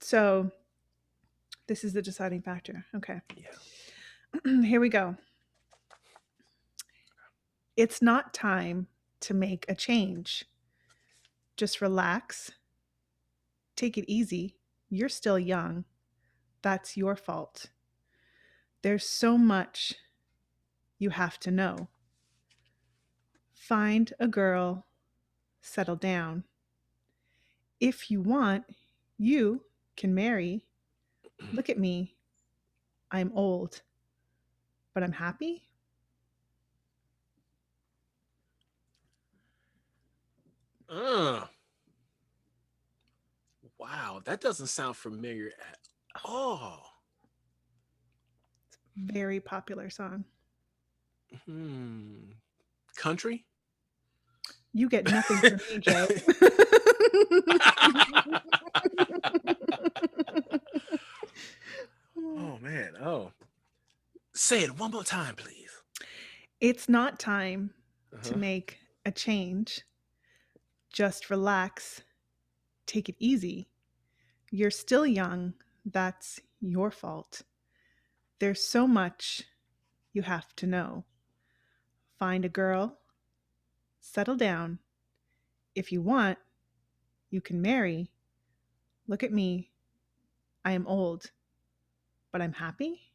So, this is the deciding factor. Okay. Yeah. Here we go. It's not time to make a change. Just relax, take it easy. You're still young. That's your fault. There's so much you have to know. Find a girl, settle down. If you want, you can marry. Look at me. I'm old, but I'm happy. Uh, wow, that doesn't sound familiar at all. Very popular song. Hmm. Country. You get nothing from me, Jay. Oh man. Oh. Say it one more time, please. It's not time to Uh-huh. make a change. Just relax, take it easy. You're still young. That's your fault. There's so much you have to know. Find a girl, settle down. If you want, you can marry. Look at me. I am old, but I'm happy.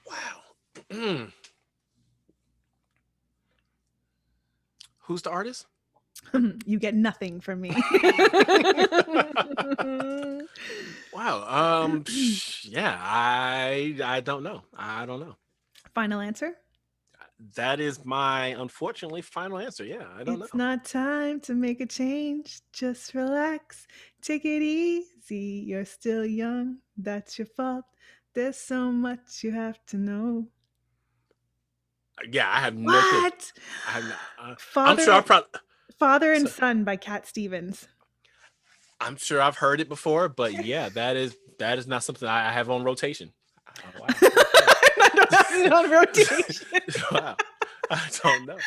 Wow. Mm. Who's the artist? You get nothing from me. Wow. Yeah. I don't know. I don't know. Final answer? That is my unfortunately final answer. Yeah. I don't It's know. not time to make a change. Just relax. Take it easy. You're still young. That's your fault. There's so much you have to know. Yeah. I have no clue. What? I have not. I'm sure I Father probably. Father and So, Son by Cat Stevens. I'm sure I've heard it before, but yeah, that is not something I have on rotation. Wow. Okay. I don't have it on rotation. Wow. I don't know.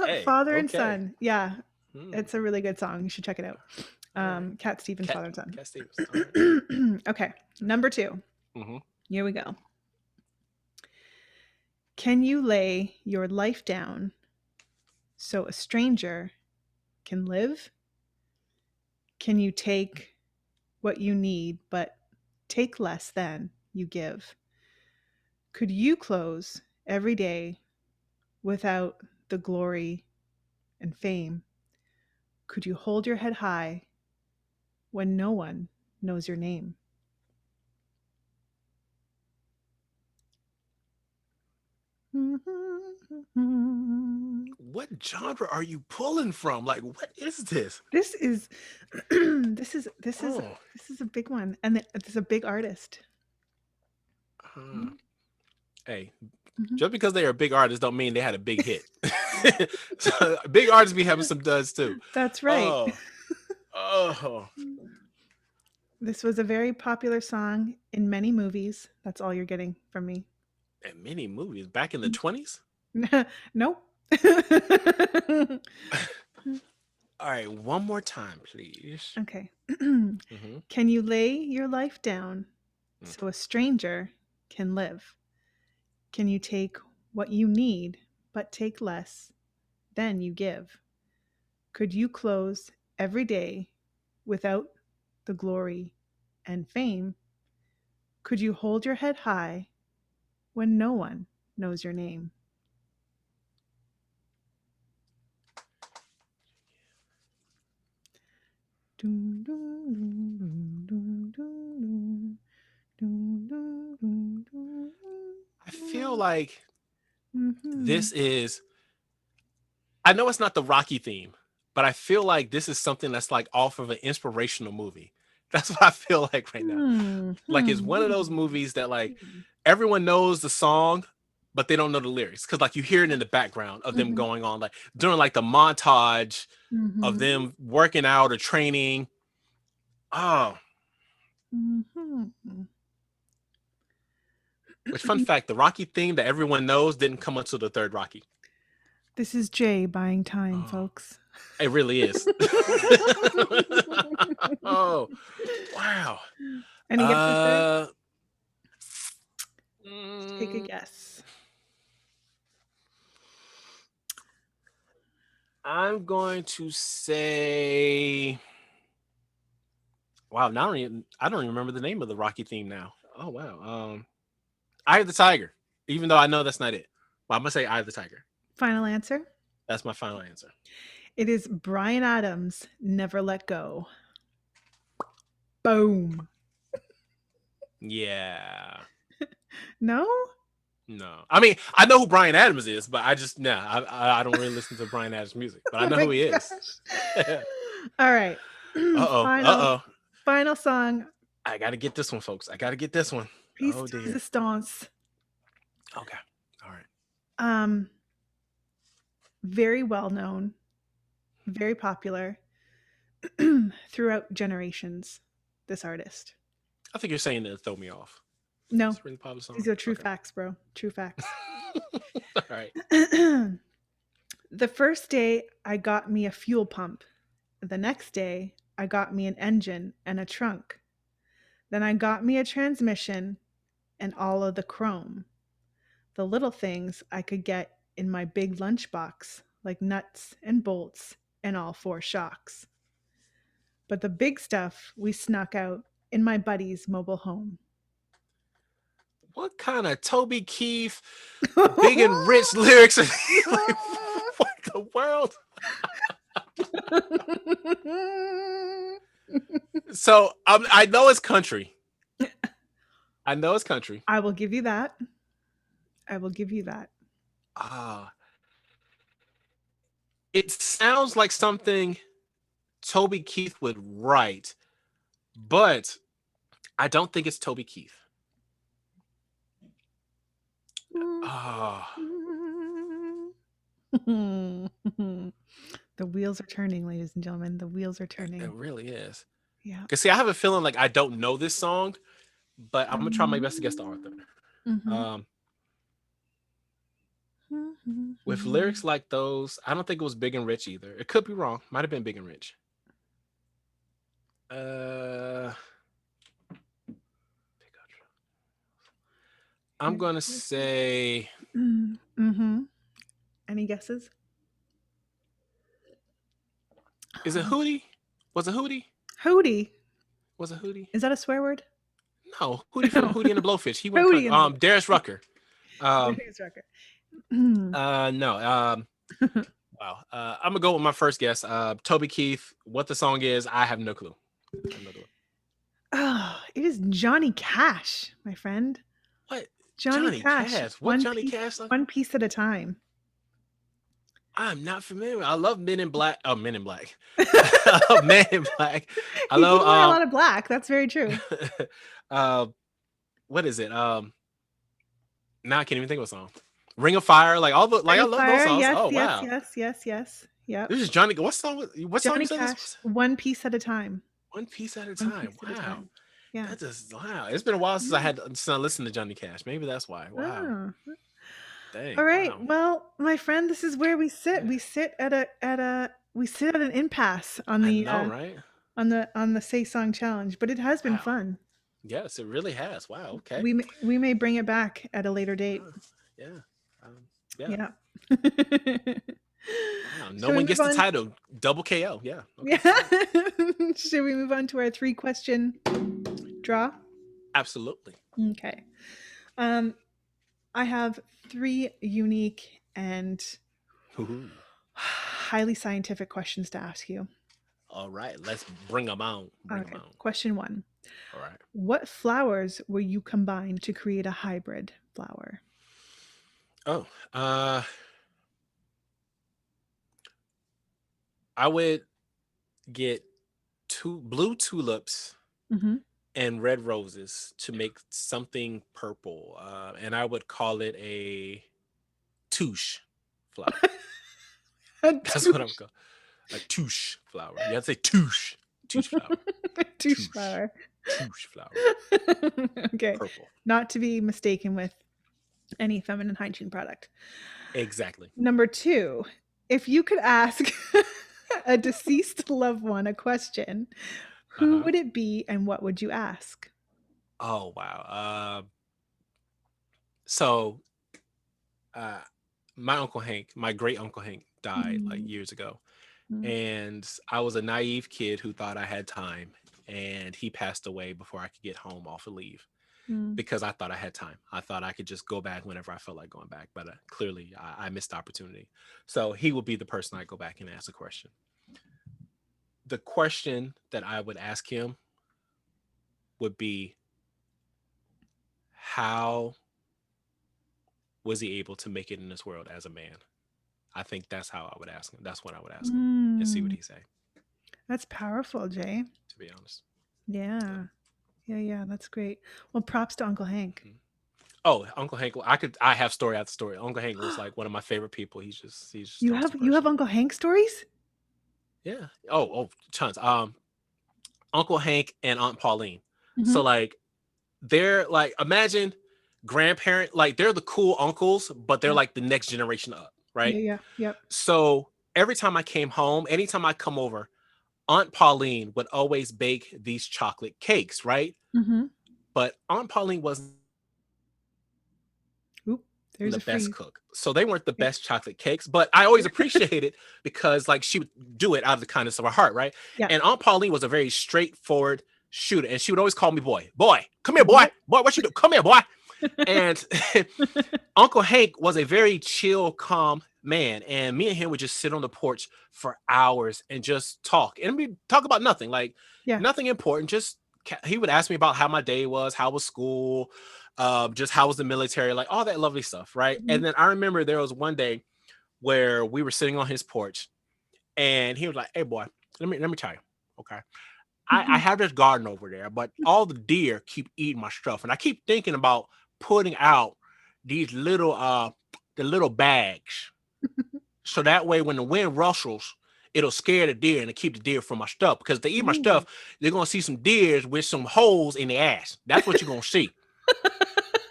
Hey. Father and Okay. Son. Yeah, Hmm. it's a really good song. You should check it out. All right. Cat Stevens, Cat Father and Son. Cat Stevens. All right. Okay, number 2. Mm-hmm. Here we go. Can you lay your life down so a stranger can live? Can you take what you need, but take less than you give? Could you close every day without the glory and fame? Could you hold your head high when no one knows your name. What genre are you pulling from? Like, what is this? This is Oh, this is a big one, and it's a big artist. uh, Mhm, hey, mhm. just because they are a big artist don't mean they had a big hit. So, big artists be having some duds too. That's right. Oh, oh, This was a very popular song in many movies. That's all you're getting from me. and many movies back in the 20s. Nope. All right, one more time, please. Okay. Mm-hmm. Can you lay your life down Mm. so a stranger can live? Can you take what you need, but take less than you give? Could you close every day without the glory and fame? Could you hold your head high when no one knows your name? Dun, dun, dun, dun, dun, dun, dun, dun, dun, dun, I feel like mhm. this is. I know it's not the Rocky theme, but I feel like this is something that's like off of an inspirational movie. That's what I feel like right now. Hmm, Like it's hmm, one of those movies that like everyone knows the song, but they don't know the lyrics because like you hear it in the background of them mhm, going on like during like the montage of mhm, them working out or training. Oh, mhm. which fun fact, the Rocky theme that everyone knows didn't come until the third Rocky. This is Jay buying time, Oh, folks. it really is. Oh, wow. Any guesses there? Uh, Take a mm, guess. I'm going to say, wow. Now I don't even remember the name of the Rocky theme now. Oh wow. Eye of the Tiger. Even though I know that's not it, but I'm gonna say Eye of the Tiger. Final answer? That's my final answer. It is Brian Adams' Never Let Go. Boom. Yeah. No? No. I mean, I know who Brian Adams is, but I just I don't really listen to Brian Adams music, but I Oh know my who he is. gosh. Uh All right. oh. Uh Final oh. final song. I gotta get this one, folks. I gotta get this one. Piece Oh de dear. resistance. Okay. All right. Um, very well known, very popular throughout generations. This artist. I think you're saying that to throw me off. No, It's a really popular these song. are true Okay. facts, bro. True facts. All right. The first day, I got me a fuel pump. The next day, I got me an engine and a trunk. Then I got me a transmission and all of the chrome. The little things I could get in my big lunchbox, like nuts and bolts and all four shocks. But the big stuff we snuck out in my buddy's mobile home. What kind of Toby Keith big and rich lyrics are like what the world? So I know it's country. I know it's country. I will give you that. I will give you that. Ah, it sounds like something Toby Keith would write, but I don't think it's Toby Keith. Ah, The wheels are turning, ladies and gentlemen. The wheels are it turning. really is. Yeah. Cause see, I have a feeling like I don't know this song, but I'm gonna try my best to guess the author. Mhm. Mhm. Um, with lyrics Mhm. like those, I don't think it was Big and Rich either. It could be wrong. Might have been Big and Rich. Uh, I'm gonna say, Mhm. Any guesses? is it Hootie? Was it Hootie? Hootie. Was it Hootie? Is that a swear word? No, Hootie from No. Hootie and the Blowfish. He went Hootie country. in the Darius Rucker. Um, Hootie Rucker. Mhm. no. Wow. I'm gonna go with my first guess. Toby Keith. What the song is, I have no clue. I have no clue. Johnny Cash, my friend. What? Johnny Johnny Cash, Cash. What Johnny Cash? one piece at a time. I'm not familiar. I love Men in Black. Oh, Men in Black. I love Men in Black. I He did wear a love lot of black. That's very true. uh what is it? Now I can't even think of a song. Ring of Fire, like all the like Ring I of love those Fire. songs. Yes, Oh yes, wow. yes, yes, yes. Yep. This is Johnny. What song you Johnny said this Cash, was? one piece at a time. One Piece at a One time. piece at a Wow. time. Yeah. That just wow. It's been a while Yeah. since I listened to Johnny Cash. Maybe that's why. Wow. Oh. All Dang. right. Wow. Well, my friend, this is where we sit. Yeah. We sit at an impasse I know, right? on the Say Song challenge, but it has been Wow. fun. Yes, it really has. Wow. Okay. We may bring it back at a later date. Yeah. Um, yeah. Yeah. Wow. No Should we one move gets the on? title. Double KO. Yeah. Yeah. Okay. All right. Should we move on to our 3-question draw? Absolutely. Okay. Um, I have 3 unique and Ooh. highly scientific questions to ask you. All right. Let's bring them on. Bring them Okay. on. Question 1. All right. What flowers will you combine to create a hybrid flower? Oh, I would get two blue tulips Mhm. and red roses to make something purple, and I would call it a touche flower. A That's what I'm touche calling a touche flower. You have to say touche flower, touche flower. touche flower, Okay. purple. Not to be mistaken with any feminine hygiene product. Exactly. Number 2, if you could ask a deceased loved one a question, Uh who huh. would it be and what would you ask? Oh wow. So uh, my uncle Hank, my great uncle Hank, died like Mm, years ago, mm, and I was a naive kid who thought I had time, and he passed away before I could get home off of leave mm, because I thought I had time. I thought I could just go back whenever I felt like going back, but clearly I missed the opportunity. So he would be the person I go back and ask a question. The question that I would ask him would be, how was he able to make it in this world as a man? I think that's how I would ask him. That's what I would ask him and see what mm. he say. That's powerful, Jay. To be honest. Yeah. Yeah. Yeah, yeah, that's great. Well, props to Uncle Hank. Mhm. Oh, Uncle Hank. I have story after story. Uncle Hank was like one of my favorite people. He's just You an have awesome you have person. Uncle Hank stories? Yeah. Oh, tons. Uncle Hank and Aunt Pauline. So Mhm. like they're like, imagine grandparent, like they're the cool uncles, but they're Yeah. like the next generation up, Yeah, right? yeah. Yep. So every time I came home, anytime I come over, Aunt Pauline would always bake these chocolate cakes, right? Mhm. But Aunt Pauline wasn't Oop, there's the a best freeze. cook. So they weren't the Yeah. best chocolate cakes, but I always appreciated because like she would do it out of the kindness of her heart, right? Yeah. And Aunt Pauline was a very straightforward shooter, and she would always call me boy. Boy, come here, boy. Boy. Boy, what you do? Come here, boy. And Uncle Hank was a very chill, calm man, and me and him would just sit on the porch for hours and just talk, and we talk about nothing, like Yeah. nothing important. Just he would ask me about how my day was, how was school, just how was the military, like all that lovely stuff, right? And Mhm. then I remember there was one day where we were sitting on his porch, and he was like, "Hey, boy, let me tell you, okay." I Mhm. have this garden over there, but all the deer keep eating my stuff. And I keep thinking about putting out these the little bags. So that way when the wind rustles, it'll scare the deer and it'll keep the deer from my stuff. Because if they eat my Ooh. stuff, they're gonna see some deers with some holes in the ass. That's what you're gonna see.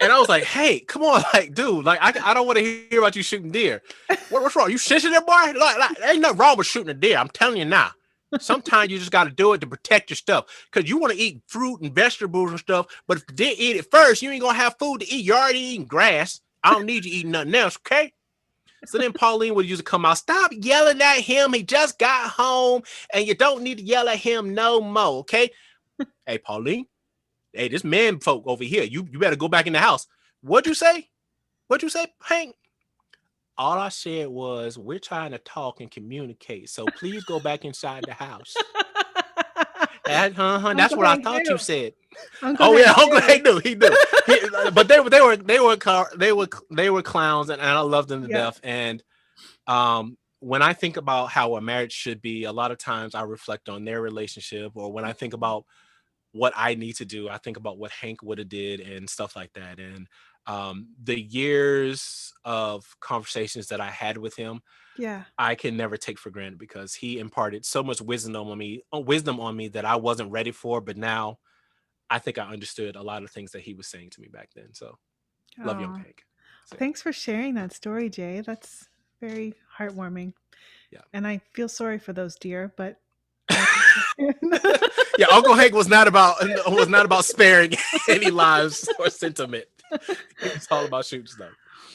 And I was like, hey, come on, like, dude, like I don't want to hear about you shooting deer. What's wrong? You sensitive, boy? Like, ain't nothing wrong with shooting a deer. I'm telling you now. Sometimes you just got to do it to protect your stuff because you want to eat fruit and vegetables and stuff. But if you did eat it first, you ain't gonna have food to eat. You're already eating grass. I don't need you eating nothing else, okay? So then Pauline would usually come out. Stop yelling at him. He just got home, and you don't need to yell at him no more, okay? Hey, Pauline. Hey, this man folk over here. You better go back in the house. What'd you say? What'd you say, Hank? All I said was, we're trying to talk and communicate. So please go back inside the house. That's Uncle what I Hank thought you knew. said. Uncle Oh Hank. yeah, Uncle Yay. Hank knew. He knew. But they were clowns, and I loved them to Yeah. death. And when I think about how a marriage should be, a lot of times I reflect on their relationship, or when I think about what I need to do, I think about what Hank would have did and stuff like that. And the years of conversations that I had with him, Yeah. I can never take for granted because he imparted so much wisdom on me that I wasn't ready for. But now I think I understood a lot of things that he was saying to me back then. So love young Oh, Hank. So thanks for sharing that story, Jay. That's very heartwarming. yeah. And I feel sorry for those deer, but I Yeah, Uncle Hank was not about sparing any lives or sentiment. He was all about shooting stuff.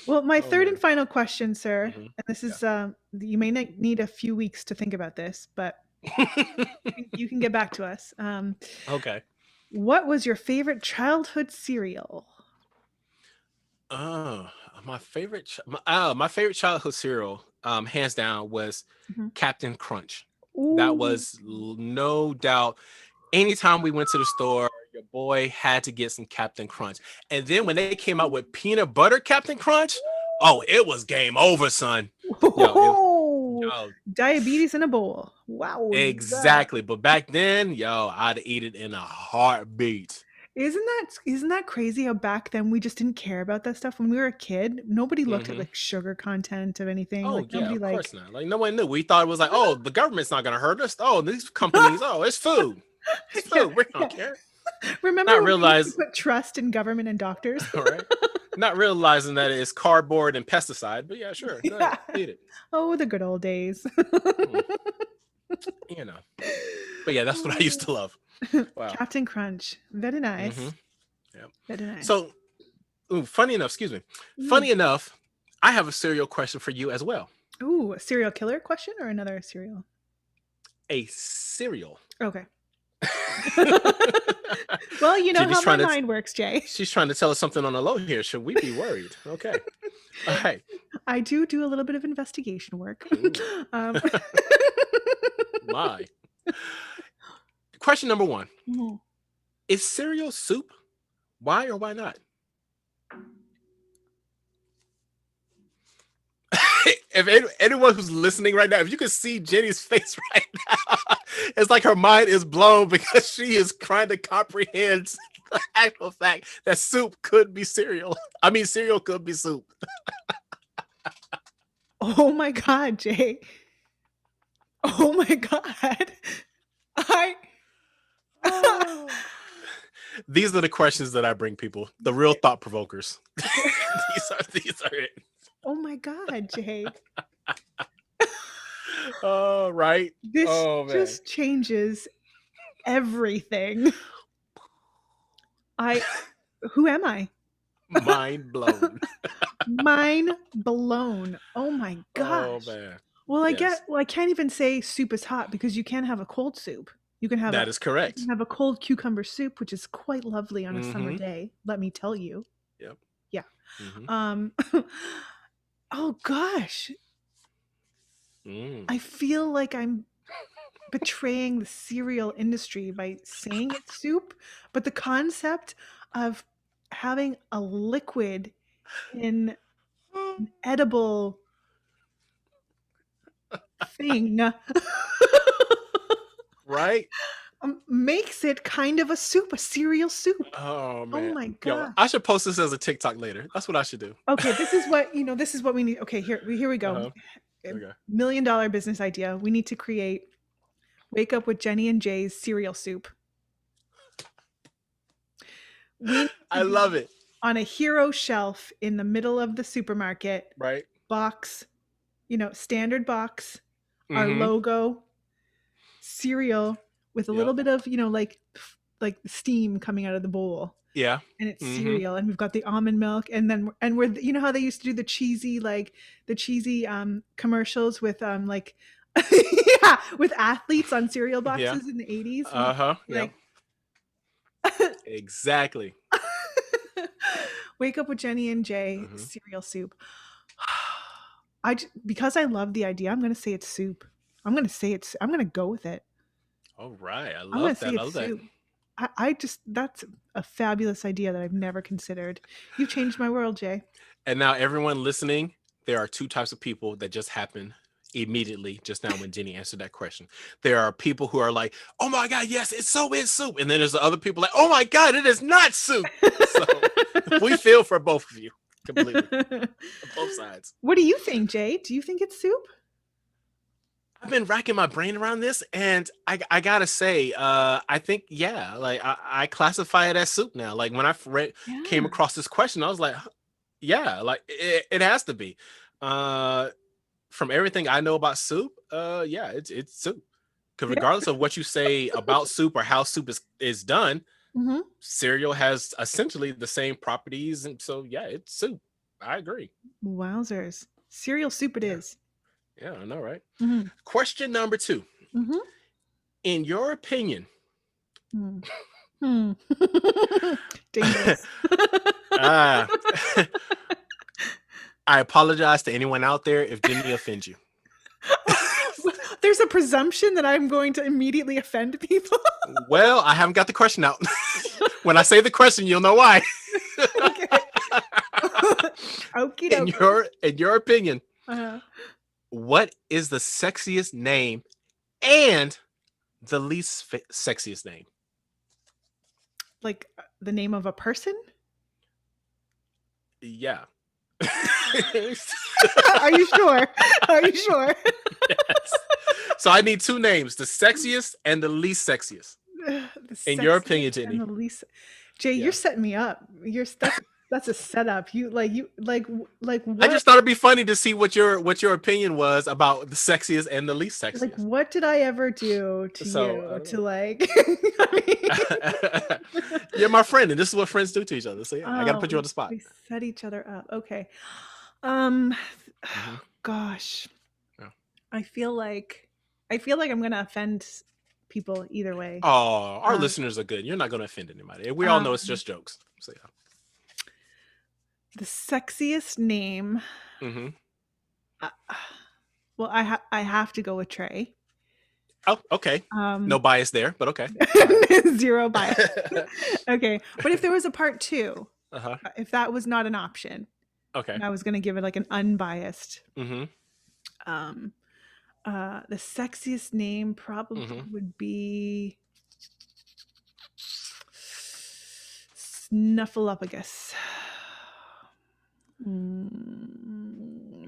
Well, my Oh third and man. final question, sir, Hmm. and this Yeah. is you may need a few weeks to think about this, but you can get back to us. Okay. What was your favorite childhood cereal? Oh, my favorite childhood cereal, hands down, was Mhm. Captain Crunch. That Ooh. was no doubt. Anytime we went to the store, your boy had to get some Captain Crunch. And then when they came out with peanut butter Captain Crunch, oh, it was game over, son. Yo, Whoa. yo, Diabetes in a bowl. Wow. exactly. But back then, yo, I'd eat it in a heartbeat. Isn't that crazy how back then we just didn't care about that stuff when we were a kid? Nobody looked at Hmm. like sugar content of anything. Like Oh yeah, nobody of like course not. Like no one knew. We thought it was like, oh, the government's not gonna hurt us. Oh, these companies. Oh, it's food. It's yeah, food. We yeah. don't care. Remember Not when we used to realize, put trust in government and doctors? all right. Not realizing that it's cardboard and pesticide. But yeah, sure. Go ahead, Yeah. eat it. Oh, the good old days. Mm, you know. But yeah, that's what I used to love. Wow. Captain Crunch. Very Mm-hmm. nice. Yeah. Very nice. So, ooh, funny enough. Excuse me. Mm. Funny enough, I have a cereal question for you as well. Ooh, a serial killer question or another cereal? A cereal. Okay. Well, you know Jenny's how my trying to. mind works, Jay. She's trying to tell us something on the low here. Should we be worried? Okay. All right. I do a little bit of investigation work. Ooh, um, my. Question number one: mhm. is cereal soup? Why or why not? If anyone who's listening right now, if you could see Jenny's face right now, it's like her mind is blown because she is trying to comprehend the actual fact that soup could be cereal. I mean, cereal could be soup. Oh my god, Jay. Oh my god. I Oh. These are the questions that I bring people, the real thought provokers. these are it. Oh my god, Jay. Oh, right. This Oh man. just changes everything. I Who am I? Mind blown. Mind blown. Oh my Oh gosh. man. Yes, Well, I can't even say soup is hot because you can have a cold soup. You can have that a is you can correct. have a cold cucumber soup, which is quite lovely on a summer Mm-hmm. day, let me tell you. Yep. Yeah. Mm-hmm. Um oh gosh. Mm. I feel like I'm betraying the cereal industry by saying it's soup, but the concept of having a liquid in an edible thing Right? makes it kind of a soup, a cereal soup. Oh Oh man. my Yo, I gosh. should post this as a TikTok later. That's what I should do. Okay, this is what we need. Okay, here we go. Uh-huh. A Okay. $1 million business idea. We need to create Wake Up with Jenny and Jay's cereal soup. We need to I love be it. on a hero shelf in the middle of the supermarket, Right? box, standard box, our Mm-hmm. logo, cereal with a little Yep. bit of, like the steam coming out of the bowl. Yeah. And it's Mm-hmm. cereal, and we've got the almond milk, and then and we're how they used to do the cheesy commercials with like yeah, with athletes on cereal Yeah. boxes in the 80s. Uh-huh. Yep. Like Exactly. Wake Up with Jenny and Jay Mm-hmm. cereal soup. Because I love the idea, I'm gonna say it's soup. I'm gonna go with it. All right. I I'm gonna love say that. I it's love that. soup. I just that's a fabulous idea that I've never considered. You've changed my world, Jay. And now everyone listening, there are two types of people that just happen immediately just now when Jenny answered that question. There are people who are like, "Oh my god, yes, it's soup," and then there's the other people like, "Oh my god, it is not soup." So we feel for both of you completely, both sides. What do you think, Jay? Do you think it's soup? I've been racking my brain around this, and I gotta say, I think yeah, like I classify it as soup now. Like when came Yeah. across this question, I was like, yeah, like it has to be. Uh, from everything I know about soup, yeah, it's soup. Because Yeah. regardless of what you say about soup or how soup is done, Hmm. cereal has essentially the same properties, and so yeah, it's soup. I agree. Wowzers. Cereal soup it Yeah, is. yeah, I know, right? Mm-hmm. Question number two. Mm-hmm. In your opinion, Hmm. Hmm. Dangerous. uh, I apologize to anyone out there if Jenny offends you. There's a presumption that I'm going to immediately offend people. Well, I haven't got the question out. When I say the question, you'll know why. Okay. Okie in dokie. your opinion, Uh, what is the sexiest name and the least sexiest name? like the name of a person? Yeah. Are you sure? Are you sure? Yes. So I need two names: the sexiest and the least sexiest. The In your sexiest opinion, and Jenny. the least. Jay, you're Yeah. setting me up. That's a setup. You like I what just thought it'd be funny to see what your opinion was about the sexiest and the least like sexiest. what did I ever do to So I you don't to know. like I mean, You're my friend, and this is what friends do to each other. So yeah, I got to oh, put you on the spot. we set each other up. Okay. Um Hmm. gosh. Yeah. I feel like I feel like I'm gonna offend people either way. Oh, our Um, listeners are good. You're not going to offend anybody. We all know it's um just jokes. So yeah. the sexiest name. Hmm. Uh, well, I have to go with Trey. Oh, okay. No Um, bias there, but okay. All right. zero bias. Okay, but if there was a part two, Uh-huh. if that was not an option, Okay. and I was going to give it like an unbiased, Mm-hmm. um, the sexiest name probably Mm-hmm. would be Snuffleupagus. I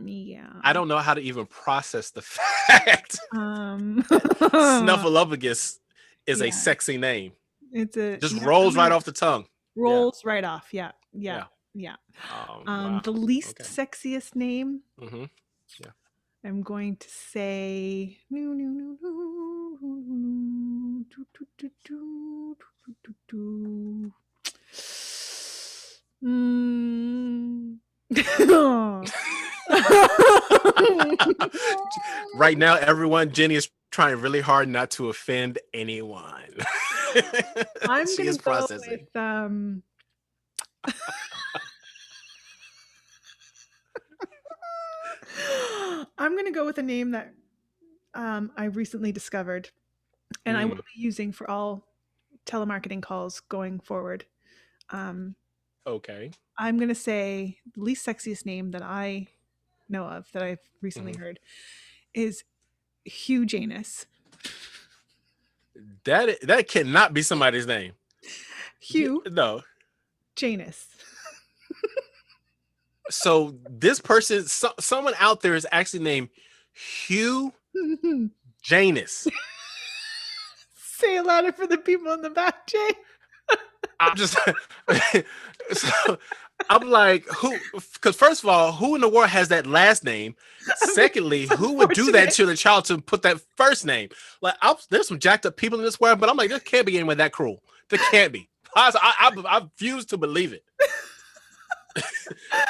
Yeah. don't know how to even process the fact Um, that Snuffleupagus is a yeah, sexy name. it's a Just yeah. I'm rolls right gonna off the tongue. Yeah. rolls right off. Yeah, yeah, Yeah. yeah. Wow. The least Okay. sexiest name, Mm-hmm. Yeah. I'm going to say no, no, no, no, no, do, do, do, do, do, do, do. Mm. Right now, everyone, Jenny is trying really hard not to offend anyone. I'm She gonna is go processing. with I'm gonna go with a name that I recently discovered and I will Mm, be using for all telemarketing calls going forward. Um, okay. I'm gonna say the least sexiest name that I know of that I've recently Mhm. heard is Hugh Janus. That cannot be somebody's name. Hugh No. Janus. So this person, someone out there is actually named Hugh Janus. Say it louder for the people in the back, Jay. I'm just so I'm like, who? Because first of all, who in the world has that last name? I mean, Secondly, it's who would do that unfortunate. to the child to put that first name? Like, there's some jacked up people in this world, but I'm like, there can't be anyone that cruel. There can't be. I refuse to believe it.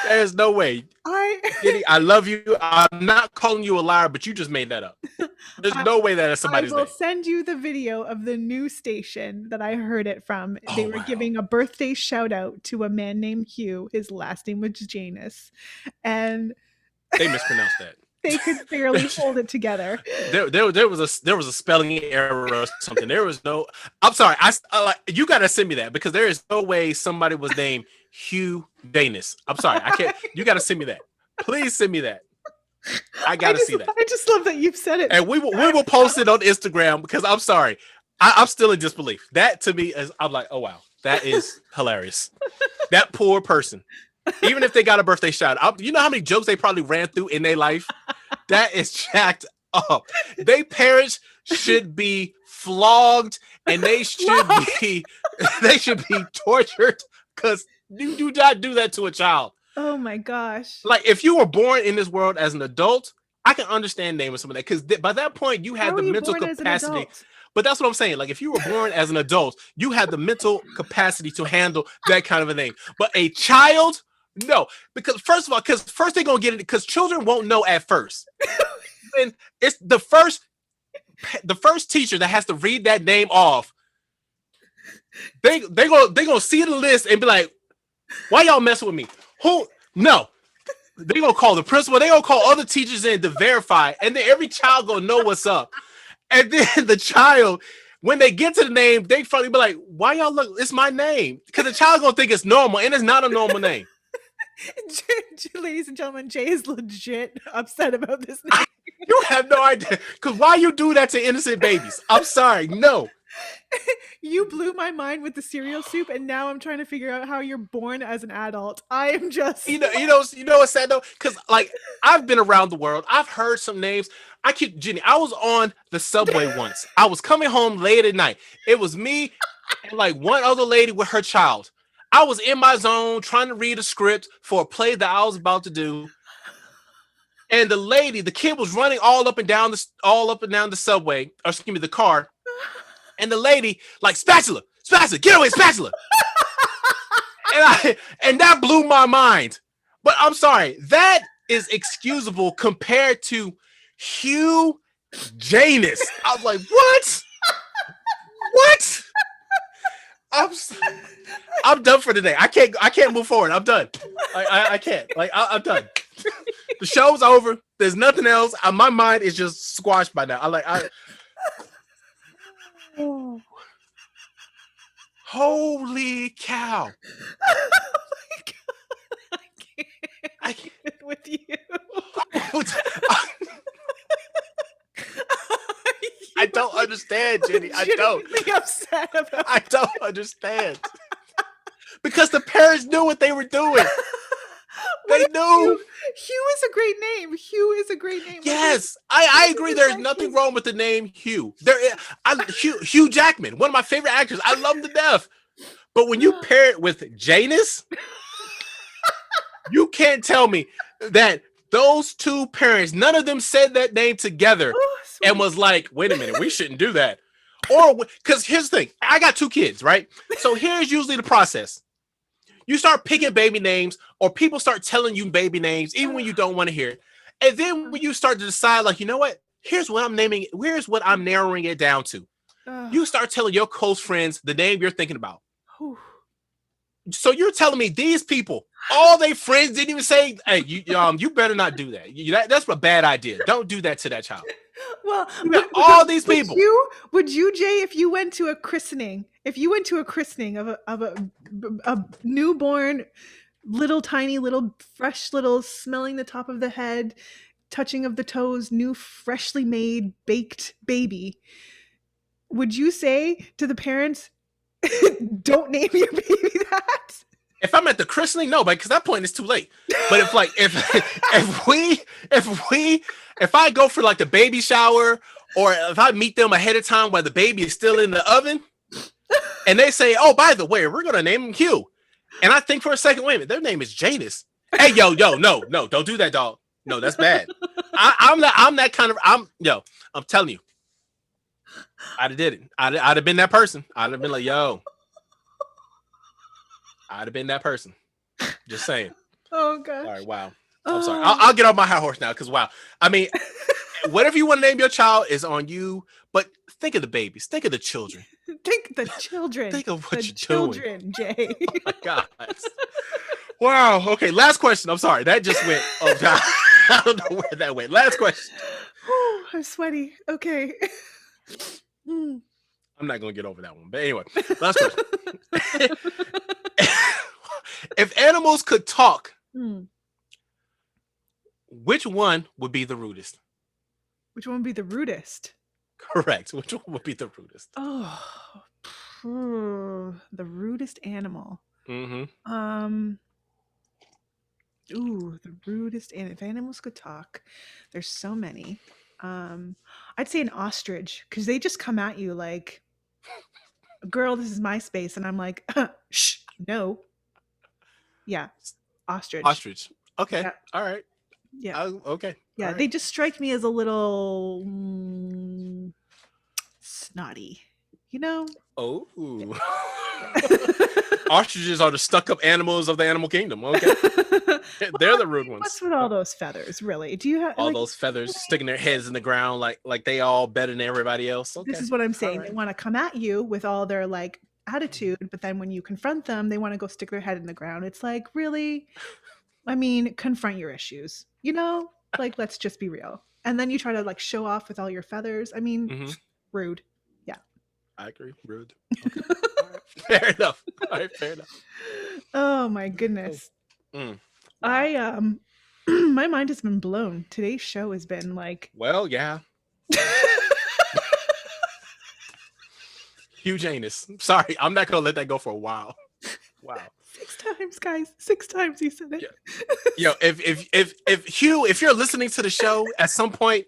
There's no way. I Jenny, I love you. I'm not calling you a liar, but you just made that up. There's I no way that is I somebody's will name. send you the video of the new station that I heard it from. They Oh were wow. giving a birthday shout out to a man named Hugh. His last name was Janus. And They mispronounced that. they could barely hold it together. There was a spelling error or something. There was no. I'm sorry. You gotta send me that because there is no way somebody was named Hugh Danis. I'm sorry. I can't. You gotta send me that. Please send me that. I gotta see that. I just love that you've said it. And we will post it on Instagram because I'm sorry. I'm still in disbelief. That to me is I'm like, oh wow, that is hilarious. That poor person. Even if they got a birthday shout out, you know how many jokes they probably ran through in their life? That is jacked up. They parents should be flogged and they should be tortured because you do not do that to a child. Oh my gosh. Like if you were born in this world as an adult, I can understand naming some of that because by that point you had the mental capacity. But that's what I'm saying. Like if you were born as an adult, you had the mental capacity to handle that kind of a thing. But a child, no, because first of all, because first they're gonna get it because children won't know at first. And it's the first teacher that has to read that name off. They gonna see the list and be like, "Why y'all messing with me? Who? No." They gonna call the principal. They gonna call other teachers in to verify, and then every child gonna know what's up. And then the child, when they get to the name, they finally be like, "Why y'all look? It's my name." Because the child gonna think it's normal, and it's not a normal name. Ladies and gentlemen, Jay is legit upset about this name. You have no idea. Because why you do that to innocent babies? I'm sorry. No. You blew my mind with the cereal soup, and now I'm trying to figure out how you're born as an adult. I am just you know what's sad though? Because like I've been around the world. I've heard some names. Jenny, I was on the subway once. I was coming home late at night. It was me and like one other lady with her child. I was in my zone trying to read a script for a play that I was about to do. And the kid was running all up and down the subway, or excuse me, the car. And the lady, like, spatula, get away, spatula. and that blew my mind. But I'm sorry, that is excusable compared to Hugh Janus. I was like, what? What? I'm done for today. I can't move forward. I'm done. I can't. Like I'm done. The show's over. There's nothing else. My mind is just squashed by now. Holy cow. Oh my God. I can't with you. I don't understand, Jenny. I don't. Upset about I don't understand. Because the parents knew what they were doing. They knew. Hugh is a great name. Hugh is a great name. Yes, I agree. There's nothing wrong with the name Hugh. Hugh Jackman, one of my favorite actors. I love him to death. But when you pair it with Janus, you can't tell me that those two parents, none of them said that name together and was like, wait a minute, we shouldn't do that. Or because here's the thing, I got 2 kids, right? So here's usually the process. You start picking baby names, or people start telling you baby names, even when you don't want to hear it. And then when you start to decide, like, you know what? Here's what I'm naming. Here's what I'm narrowing it down to. You start telling your close friends the name you're thinking about. So you're telling me these people, all their friends didn't even say, "Hey, you better not do that. That's a bad idea. Don't do that to that child." Well, all these people. Would you, Jay, if you went to a christening of a newborn, little tiny, little fresh, little smelling the top of the head, touching of the toes, new, freshly made, baked baby, would you say to the parents, "Don't name your baby that"? If I'm at the christening, no, but because that point it's too late. But if I go for like the baby shower, or if I meet them ahead of time while the baby is still in the oven, and they say, "Oh, by the way, we're gonna name him Hugh," and I think for a second, wait a minute, their name is Janus. Hey, yo, no, don't do that, dog. No, that's bad. I'm that kind of. I'm telling you, I'd have did it. I'd have been that person. I'd have been like, yo. I'd have been that person. Just saying. Oh gosh. All right. Wow. I'm sorry. I'll get off my high horse now because wow. I mean, whatever you want to name your child is on you. But think of the babies. Think of the children. Think of the children. Think of what you're doing. Jay. Oh my God. Wow. Okay. Last question. I'm sorry. That just went. Oh God. I don't know where that went. Last question. Whew, I'm sweaty. Okay. Mm. I'm not gonna get over that one. But anyway, last question. If animals could talk, Hmm. which one would be the rudest? Which one would be the rudest? Correct. Which one would be the rudest? Oh, the rudest animal. Mm-hmm. Um, ooh, the rudest and if animals could talk, there's so many. Um, I'd say an ostrich because they just come at you like, "Girl, this is my space," and I'm like, "Shh, no." Yeah, ostrich. Ostrich. Okay. Yeah, All right. yeah, Okay. All yeah. right. They just strike me as a little snotty, you know? Oh. Yeah. Ostriches are the stuck-up animals of the animal kingdom. Okay. Well, They're I the rude mean, what's ones. with all those feathers, really? Do you have All like those feathers sticking their heads in the ground like they all better than everybody else. this Okay. is what I'm All saying. They right. want to come at you with all their like attitude, but then when you confront them, they want to go stick their head in the ground. It's like, really? I mean, confront your issues, you know? Like, let's just be real. And then you try to like show off with all your feathers. I mean, Mm-hmm. rude. Yeah. I agree. Rude. Okay. All right. Fair enough. All right. Fair enough. Oh my Cool. goodness. Wow. I my mind has been blown. Today's show has been like Well, yeah. Huge anus. Sorry, I'm not gonna let that go for a while. Wow. 6 times, guys. 6 times he said it. Yeah. Yo, if Hugh, if you're listening to the show at some point,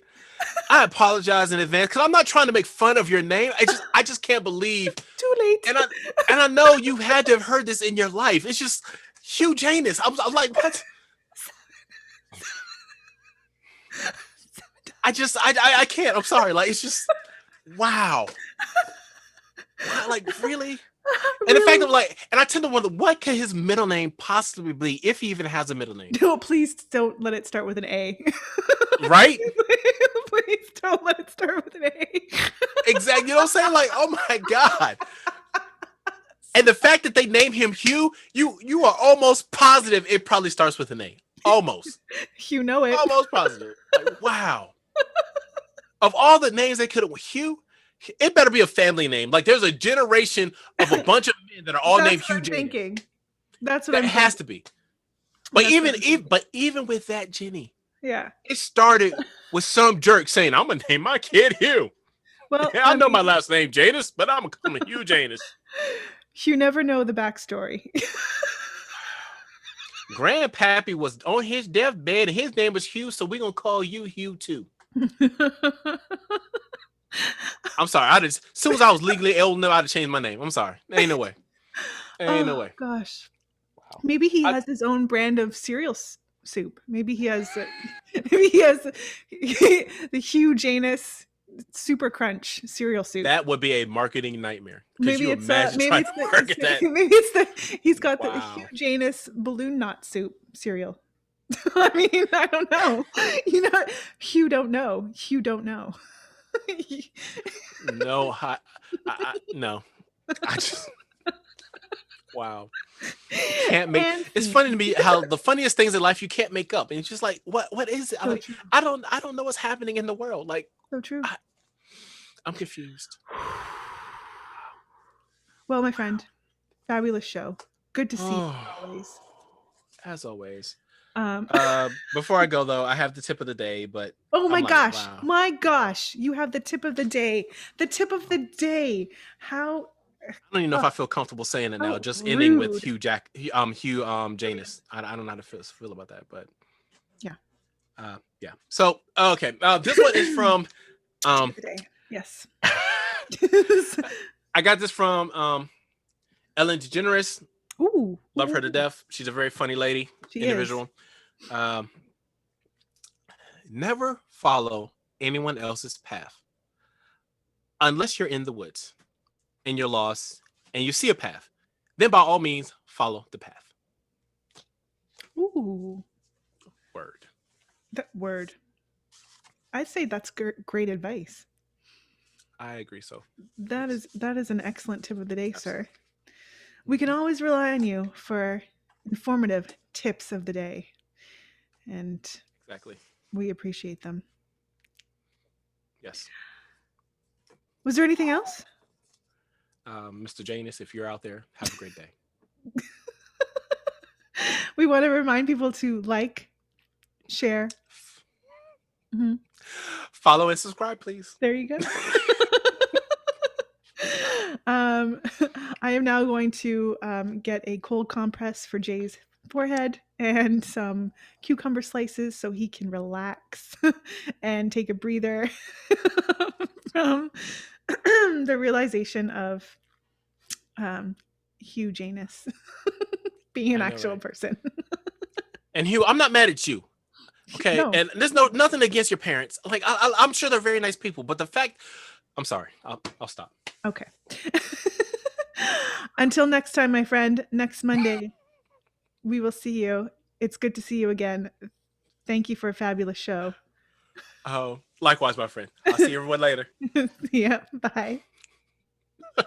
I apologize in advance because I'm not trying to make fun of your name. I just can't believe, Too late. and I know you had to have heard this in your life. It's just Hugh Janus. I'm like, what? I can't. I'm sorry. Like it's just wow. Wow, like really? And the fact Really? of like, and I tend to wonder what could his middle name possibly be if he even has a middle name, No, please don't let it start with an A. right? Please don't let it start with an A. Exactly. You know what I'm saying? Like, oh my god. And the fact that they name him Hugh, you are almost positive it probably starts with an A. Almost, You know it. almost positive. Like, wow. Of all the names they could have, Hugh, it better be a family name. Like, there's a generation of a bunch of men that are all That's named what Hugh I'm Janus. thinking. That's what That I'm has thinking. to be. But That's what I'm thinking. even with that, Jenny, Yeah. it started with some jerk saying, "I'm gonna name my kid Hugh." Well, I I know my mean, last name Janus, but I'm gonna call him Hugh Janus. you never know the backstory. Grandpappy was on his deathbed, and his name was Hugh, so we're gonna call you Hugh too. I'm sorry. As soon as I was legally old enough, I'd have changed my name. I'm sorry. Ain't no way. Ain't no Oh way. gosh. Wow. Maybe he I, has his own brand of cereal soup. Maybe he has maybe he has the Hugh Janus Super Crunch cereal soup. that would be a marketing nightmare. Could Maybe you it's imagine trying to market that? maybe it's the he's got the Hugh Wow. Janus balloon knot soup cereal. I mean, I don't know. You know, Hugh don't know. Hugh don't know. No, no. I just wow. You can't make. And It's scene. funny to me how the funniest things in life you can't make up, and it's just like, what is it? So true. I don't know what's happening in the world. Like, So true. I, I'm confused. Well, my friend, fabulous show. Good to see you as Oh, always. as always. Um, Before I go though, I have the tip of the day, but oh I'm like, wow. my gosh, you have the tip of the day. The tip of the day. How I don't even know if oh, I feel comfortable saying it now. how Just ending with rude. Hugh Janus. I don't know how to feel about that, but Yeah. yeah. So okay, this one is from Tip um of the day. Yes. I got this from Ellen DeGeneres. Ooh, Love her to ooh, death. She's a very funny lady, she is. individual. Um, Never follow anyone else's path unless you're in the woods and you're lost and you see a path. Then by all means, follow the path. Ooh, Word. that word. I'd say that's great advice. I agree. So That is an excellent tip of the day, sir. absolutely. We can Mhm. always rely on you for informative tips of the day. And Exactly. We appreciate them. Yes. Was there anything else? Mr. Janus, if you're out there, have a great day. We want to remind people to like, share. Mhm. Follow and subscribe, please. There you go. um, I am now going to get a cold compress for Jay's forehead and some cucumber slices so he can relax and take a breather from the realization of um, Hugh Janus being an I know, actual right? person. And Hugh, I'm not mad at you. Okay, No. and there's nothing against your parents. Like I'm sure they're very nice people, but the fact, I'm sorry. I'll stop. Okay. Until next time, my friend, next Monday, we will see you. It's good to see you again. Thank you for a fabulous show. Oh, likewise, my friend. I'll see everyone later. Yeah, bye. Oh.